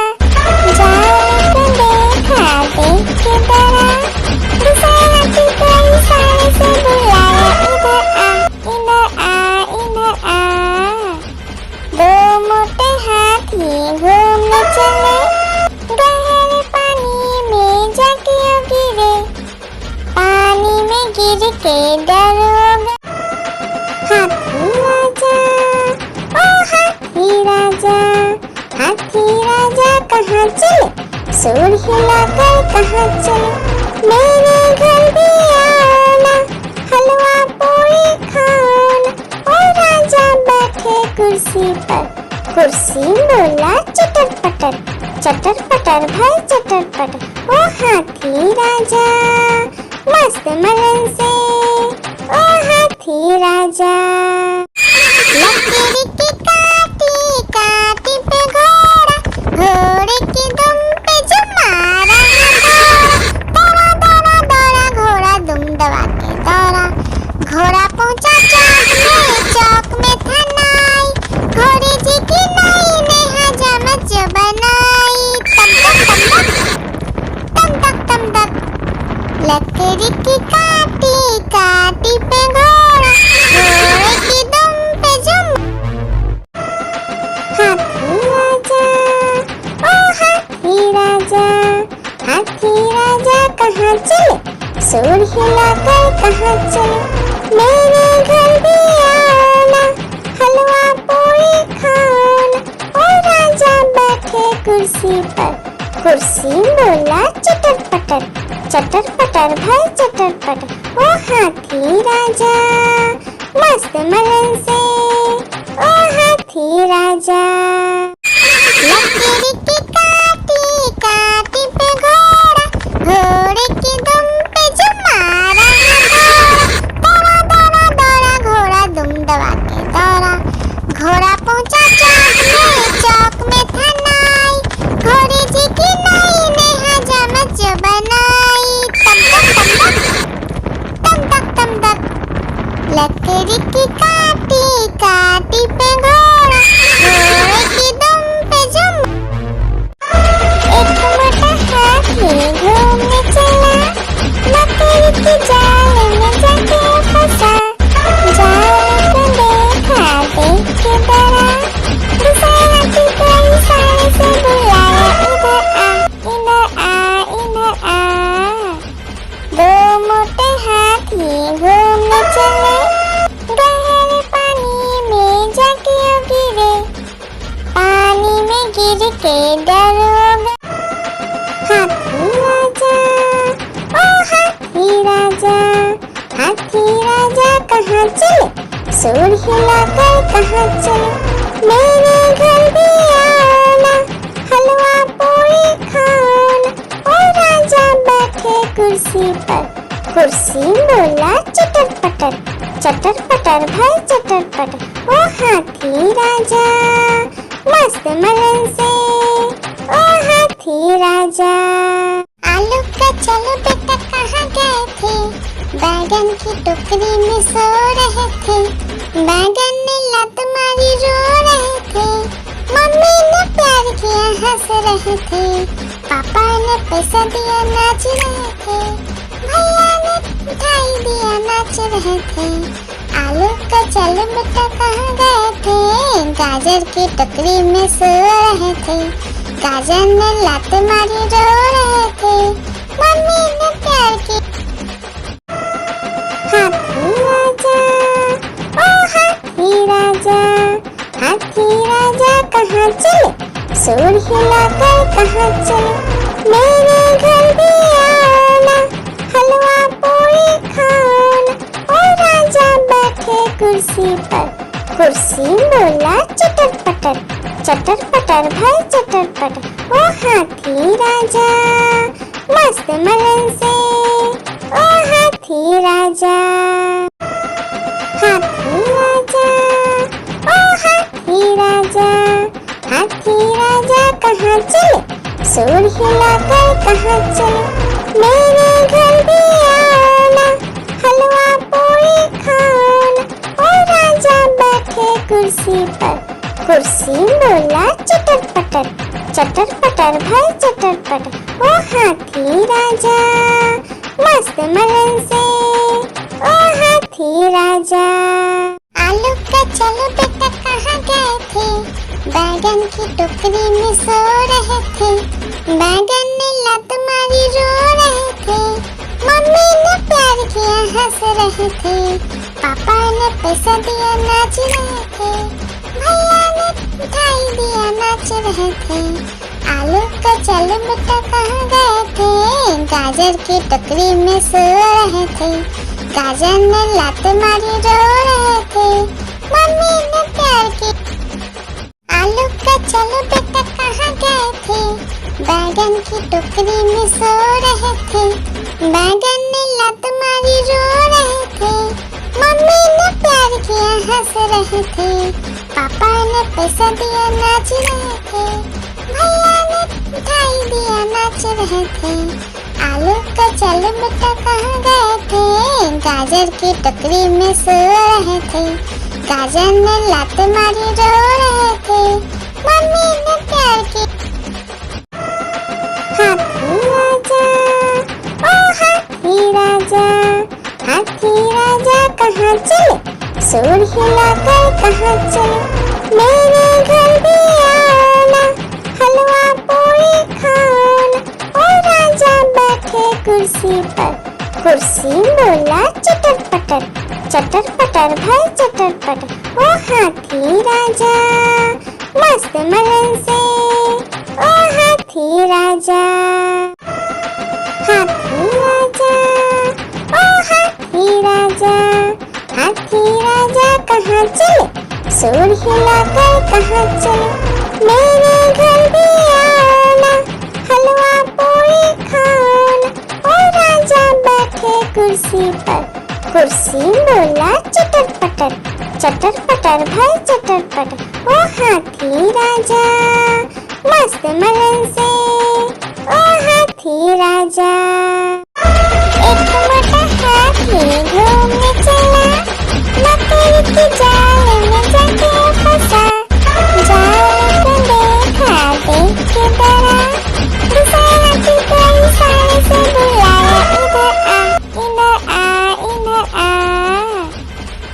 जाल को देखा देख के डरा, दूसरे हाथी को इशारे से बुलाया, इधर आ इधर आ। दो मोटे हाथी घूमने चले, गहरे पानी में जाके गिरे, पानी में गिर के डर हो गए। हाथी राजा ओ हाथी राजा, हाथी राजा कहाँ चले, सूर हिलाकर कहाँ चले, मेरे घर भी आना, हलवा पूरी खाना। ओ राजा बैठे कुर्सी पर, कुर्सी बोला चटर पटर भाई चटर पटर। ओ हाथी राजा मस्त मलन से, ओ हाथी राजा। लकड़ी की काटी काटी पे घोड़ा, घोड़े की दुम पे जुम मारा घोड़ा। दौड़ा दौड़ा दौड़ा घोड़ा दुम दबा के दौड़ा, घोड़ा पहुंचा चौक में था नाई, घोड़ी जी की नई ने हजामत जो बनाई। तम तक लकड़ी की काटी काटी पे घोड़ा, घोड़े की दुम पे जुम। कहाँ चले, सुर हिलाकर कहाँ चले, मेरे घर भी आना, हलवा पूरी खाना। ओ राजा बैठे कुर्सी पर, कुर्सी बोला चटर पटर भाई चटर पटर। ओ हाथी राजा मस्त मलन से, ओ हाथी राजा। लकीर की काटी काटी पे घोड़ा, घोड़े की दुम पे जो मारा दौड़ा दौड़ा दौड़ा घोड़ा दुम दबा के दौड़ा। घोड़ा पहुंचा चौक में था नाई, घोड़े जी की नाई ने हजामत जो बनाई। तम तक तम तक लकड़ी की काटी काटी पे घोड़ा, घोड़े की दुम पे जुम। एक मोटा हाथी घूमने चला, लकड़ी की जाल में जाके फंसा। जाल को देखा देख के डरा, दूसरा हाथी को इशारे से बुलाया, इधर आ इधर आ। दो मोटे हाथी घूमने चले, गहरे पानी में जाके गिरे, पानी में गिर के डर हो गए। हाथी राजा ओ हाथी राजा, हाथी राजा कहाँ चले, सुर हिलाकर कहाँ चले, मेरे घर भी आना, हलवा पूरी खाना। ओ राजा बैठे कुर्सी पर, कुर्सी बोला चटर पटर भाई चटर पटर। ओ हाथी राजा मस्त मलन से, ओ हाथी राजा। आलू का चलो बेटा कहाँ गए थे, बैगन की टोकरी में सो रहे थे, बैगन ने लत मारी रो रहे थे, मम्मी ने प्यार किया हंस रहे थे, पापा ने पैसा दिया नाच रहे थे, भैया ने मिठाई दिया नाच रहे थे। आलू का चलो बेटा कहाँ गए थे, गाजर की टोकरी में सो रहे थे, गाजर ने लात मारी रो रहे थे, मम्मी ने प्यार की। हाथी राजा ओ हाथी राजा, हाथी राजा कहाँ चले, सुर हिलाकर कहाँ चले, मेरे घर भी आना, हलवा पूरी खाना। ओ राजा बैठे कुर्सी पर, कुर्सी बोला चटर पटर भाई चटर पटर। ओ हाथी राजा मस्त मलन से, ओ हाथी राजा। हाथी राजा ओ हाथी राजा, हाथी राजा कहाँ चले, सुर हिलाकर कहाँ चले, मेरे घर भी आना, हलवा पूरी खाना। ओ राजा बैठे कुर्सी पर, कुर्सी बोला चटर पटर भाई चटर पटर। ओ हाथी राजा मस्त मलन से, ओ हाथी राजा। आलू का चलो बेटा कहाँ गए थे, बैगन की टोकरी में सो रहे थे, बैगन ने लत मारी रो रहे थे, मम्मी ने प्यार किया हंस रहे थे, पापा ने पैसा दिया नाच रहे थे, भैया ने मिठाई दिया नाच रहे थे। आलू का चलो बेटा कहाँ गए थे, गाजर की टोकरी में सो रहे थे, गाजर ने लात मारी रो रहे थे, मम्मी ने प्यार की। आलू का चलो बेटा कहाँ गए थे, बैगन की टोकरी में सो रहे थे, बैगन ने लत मारी रो रहे थे, मम्मी ने प्यार किया हंस रहे थे, पापा ने पैसा दिया नाच रहे थे, भैया ने मिठाई दिया नाच रहे थे। आलू का चलो बेटा कहाँ गए थे, गाजर की टोकरी में सो रहे थे, गाजर ने लात मारी रो रहे थे, मम्मी ने प्यार की। हाथी राजा ओ हाथी राजा, हाथी राजा कहाँ चले, सुर हिलाकर कहाँ चले, मेरे घर भी आना, हलवा पूरी खाना। ओ राजा बैठे कुर्सी कुर्सी बोला चटर पटर भाई चटर पटर। ओ हाथी राजा मस्त मलन से, ओ हाथी राजा, हाथी राजा, ओ हाथी राजा, हाथी राजा कहाँ चले, सूर हिलाकर कहाँ चले, मेरे घर भी आना, हलवा पूरी खाना। ओ राजा बैठे कुर्सी पर, कुर्सी बोला चटर पटर भाई चटर पटर। ओ हाथी राजा मस्त मलन से, ओ हाथी राजा। एक मोटा हाथी घूमने चला, मकड़ी की जाल में जाके फंसा, जाल को देखा देख के डरा, दूसरे हाथी को इशारे से बुलाया, इधर आ, इधर आ, इधर आ।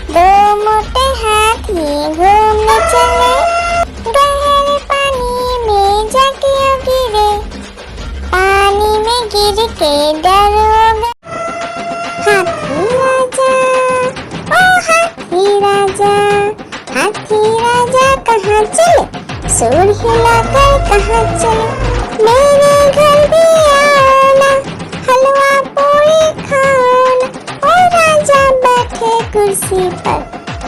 दो मोटे हाथी घूमने चले, गहरे पानी में जाके गिरे, पानी में गिर के डर हो गए। हाथी राजा, ओ हाथी राजा, हाथी राजा कहाँ चले, सूर हिलाकर कहाँ चले, मेरे घर भी आना, हलवा पूरी खाना। ओ राजा बैठे कुर्सी पर,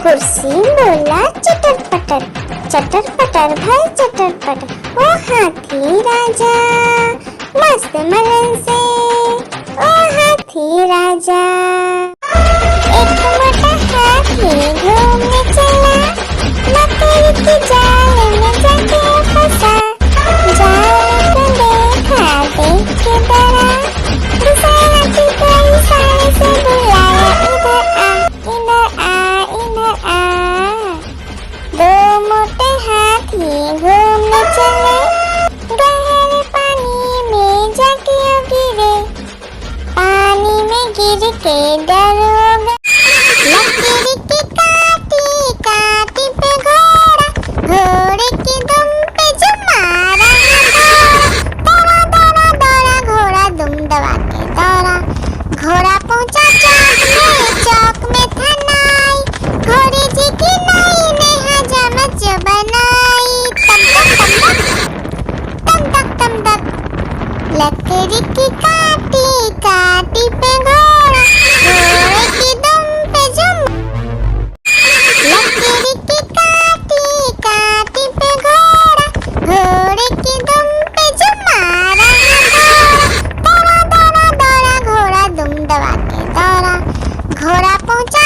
कुर्सी बोला चटर पटर भाई चटर पटर। ओ हाथी राजा मस्त मलन से, ओ हाथी राजा। एक मोटा हाथी घूमने चला, मकड़ी की जाल में जाके फंसा, जाल को देखा देख के डरा, दूसरे हाथी को इशारे से बुलाया, इधर आ, इधर आ, इधर आ। दो मोटे हाथी घूमने चले, गहरे पानी में जाके गिरे, पानी में गिर के डर हो गए। लकड़ी की काटी काटी पे घोड़ा, घोड़े की दुम पे जो मारा दौड़ा दौड़ा दौड़ा घोड़ा दुम दबा के दौड़ा, घोड़ा पहुंचा चौक में था नाई, घोड़े जी की नाई ने हजामत जो बनाई, तम तक लकड़ी की काटी काटी पे घोड़ा, घोड़े की दुम पे जो, लकड़ी की काटी काटी पे घोड़ा, घोड़े की दुम पे जो मारा दौड़ा दौड़ा दौड़ा घोड़ा दुम दबा के दौड़ा, घोड़ा पहुंचा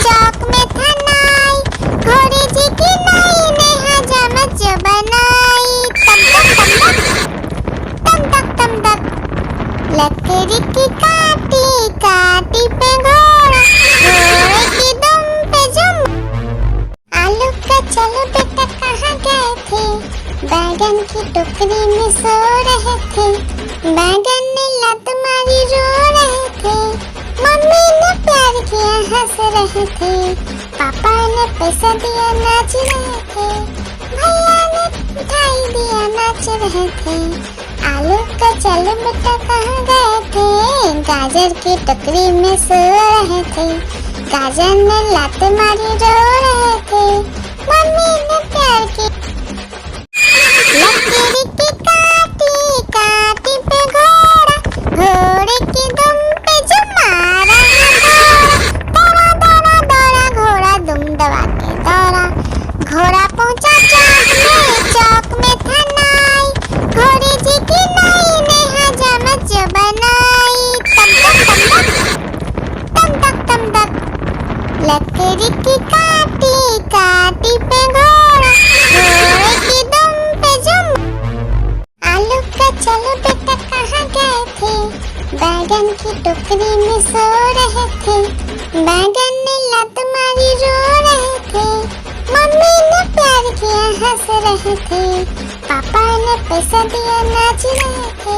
चौक में था नाई, घोड़े जी की नाई ने हजामत जो बनाई, तम तक लकड़ी की काटी काटी पे घोड़ा, घोड़े की दुम पे जुम। आलू का चलो बेटा कहाँ गए थे, बैगन की टोकरी में सो रहे थे, बैगन ने लत मारी रो रहे थे, मम्मी ने प्यार किया हंस रहे थे, पापा ने पैसा दिया नाच रहे थे, भैया ने मिठाई दिया नाच रहे थे। आलू का चलो बेटा कहाँ गए थे, गाजर की टोकरी में सो रहे थे, गाजर ने लात मारी रो रहे थे, मम्मी ने प्यार की। लकड़ी की काटी काटी पे घोड़ा, घोड़े की दुम पे जो मारा दौड़ा दौड़ा दौड़ा घोड़ा दुम दबा के दौड़ा, घोड़ा पहुंचा चौक में था नाई, घोड़े जी की नाई ने हजामत जो बनाई, तम तक लकड़ी की काटी काटी पे घोड़ा, घोड़े की दुम पे जुम। आलू का चलो बेटा कहाँ गए थे, बैगन की टोकरी में सो रहे थे, बैगन ने लत मारी रो रहे थे, मम्मी ने प्यार किया हंस रहे थे, पापा ने पैसा दिया नाच रहे थे,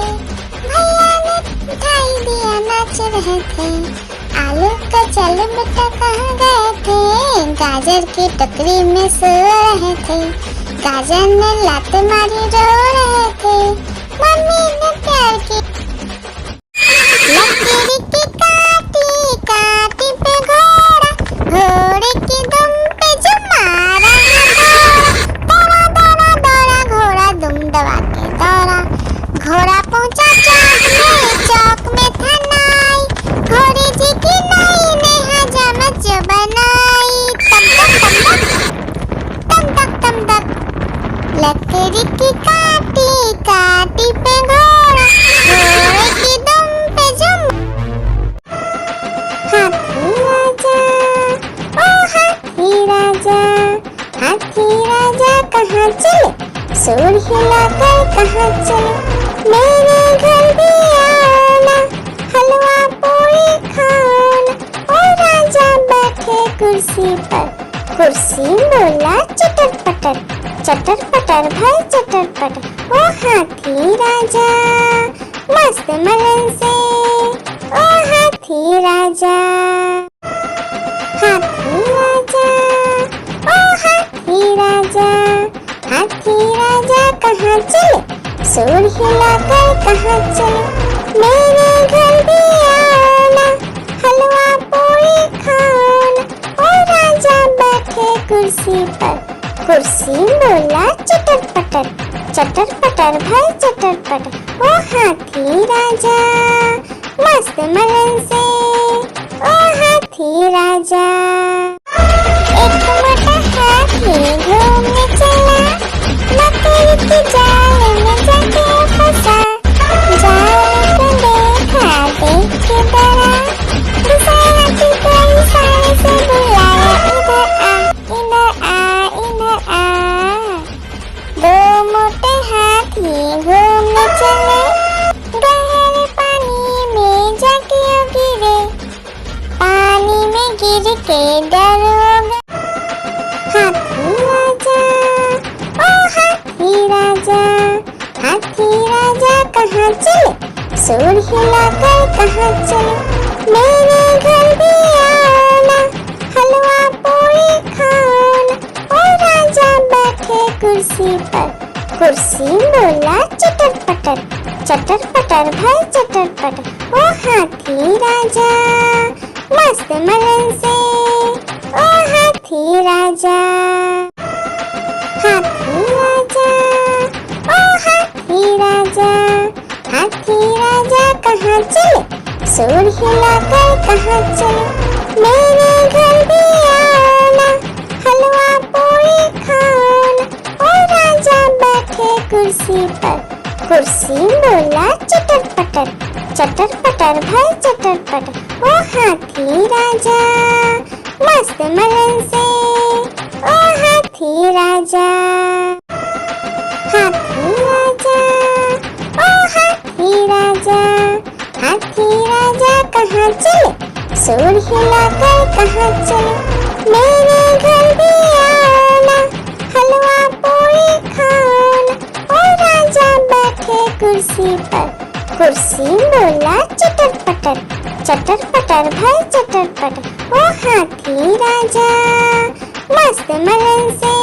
भैया ने मिठाई दिया नाच रहे थे। आलू का चलो बेटा कहाँ गए थे, गाजर की टोकरी में सो रहे थे, गाजर ने लात मारी रो रहे थे, मम्मी ने प्यार की। लकड़ी की कहाँ चले, सुर हिलाकर कहाँ चले, मेरे घर भी आना, हलवा पूरी खाना। और राजा बैठे कुर्सी पर, कुर्सी बोला चटर पटर, चटर पटर भाई चटर पटर। ओ हाथी राजा मस्त मलन से, ओ हाथी राजा, हाथी राजा, ओ हाथी राजा, हाथी राजा कहाँ चले, सुर हिलाकर कहाँ चले, मेरे घर भी आना, हलवा पूरी खाना। और राजा बैठे कुर्सी पर, कुर्सी बोला चटर पटर, चटर पटर भाई चटर पटर। ओ हाथी राजा मस्त मलन से, ओ हाथी राजा। एक मोटा हाथी घूमने चला, मकड़ी की जाल में जाके फंसा। जाल को देखा देख के डरा, दूसरा की कोई सारे से बुलाया, इधर आ इधर आ इधर आ। दो मोटे हाथी घूमने चले, गहरे पानी में जाके गिरे, पानी में गिर के डर हो गए। हाथी राजा, ओ हाथी राजा, हाथी राजा कहाँ चले, सुर हिलाकर कहाँ चले, मेरे घर भी आना, हलवा पूरी खाना। और राजा बैठे कुर्सी पर, कुर्सी बोला चटर पटर, चटर पटर भाई चटर पटर। ओ हाथी राजा मस्त मलन से, ओ हाथी राजा, हाथी राजा, ओ हाथी राजा, हाथी राजा कहाँ चले, सुर हिलाकर कहाँ चले, मेरे घर भी आना, हलवा पूरी खाना। और राजा बैठे कुर्सी पर, कुर्सी बोला चटर पटर, चटर पटर भाई चटर पटर। ओ हाथी राजा मस्त मलन से, ओ हाथी राजा, हाथी राजा कहाँ चले, सुर हिलाकर कहाँ चले, मेरे घर भी आना, हलवा पूरी खाना। और राजा बैठे कुर्सी पर, कुर्सी बोला चटर पटर, चटर पटर भाई चटर पटर। ओ हाथी राजा मस्त मलन से, ओ हाथी राजा, हाथी राजा कहाँ चले, सुर हिलाकर कहाँ चले, मेरे घर भी आना, हलवा पूरी खाना। और राजा बैठे कुर्सी पर, कुर्सी बोला चटर पटर, चटर पटर भाई चटर पटर। ओ हाथी राजा, हाथी राजा, ओ हाथी राजा, हाथी राजा कहाँ चले, सुर हिलाकर कहाँ चले, मेरे घर भी आना, हलवा पूरी खाना। और राजा बैठे कुर्सी पर, कुर्सी बोला चटर पटर, चटर पटर भाई चटर पटर। ओ हाथी राजा मस्त मलन से,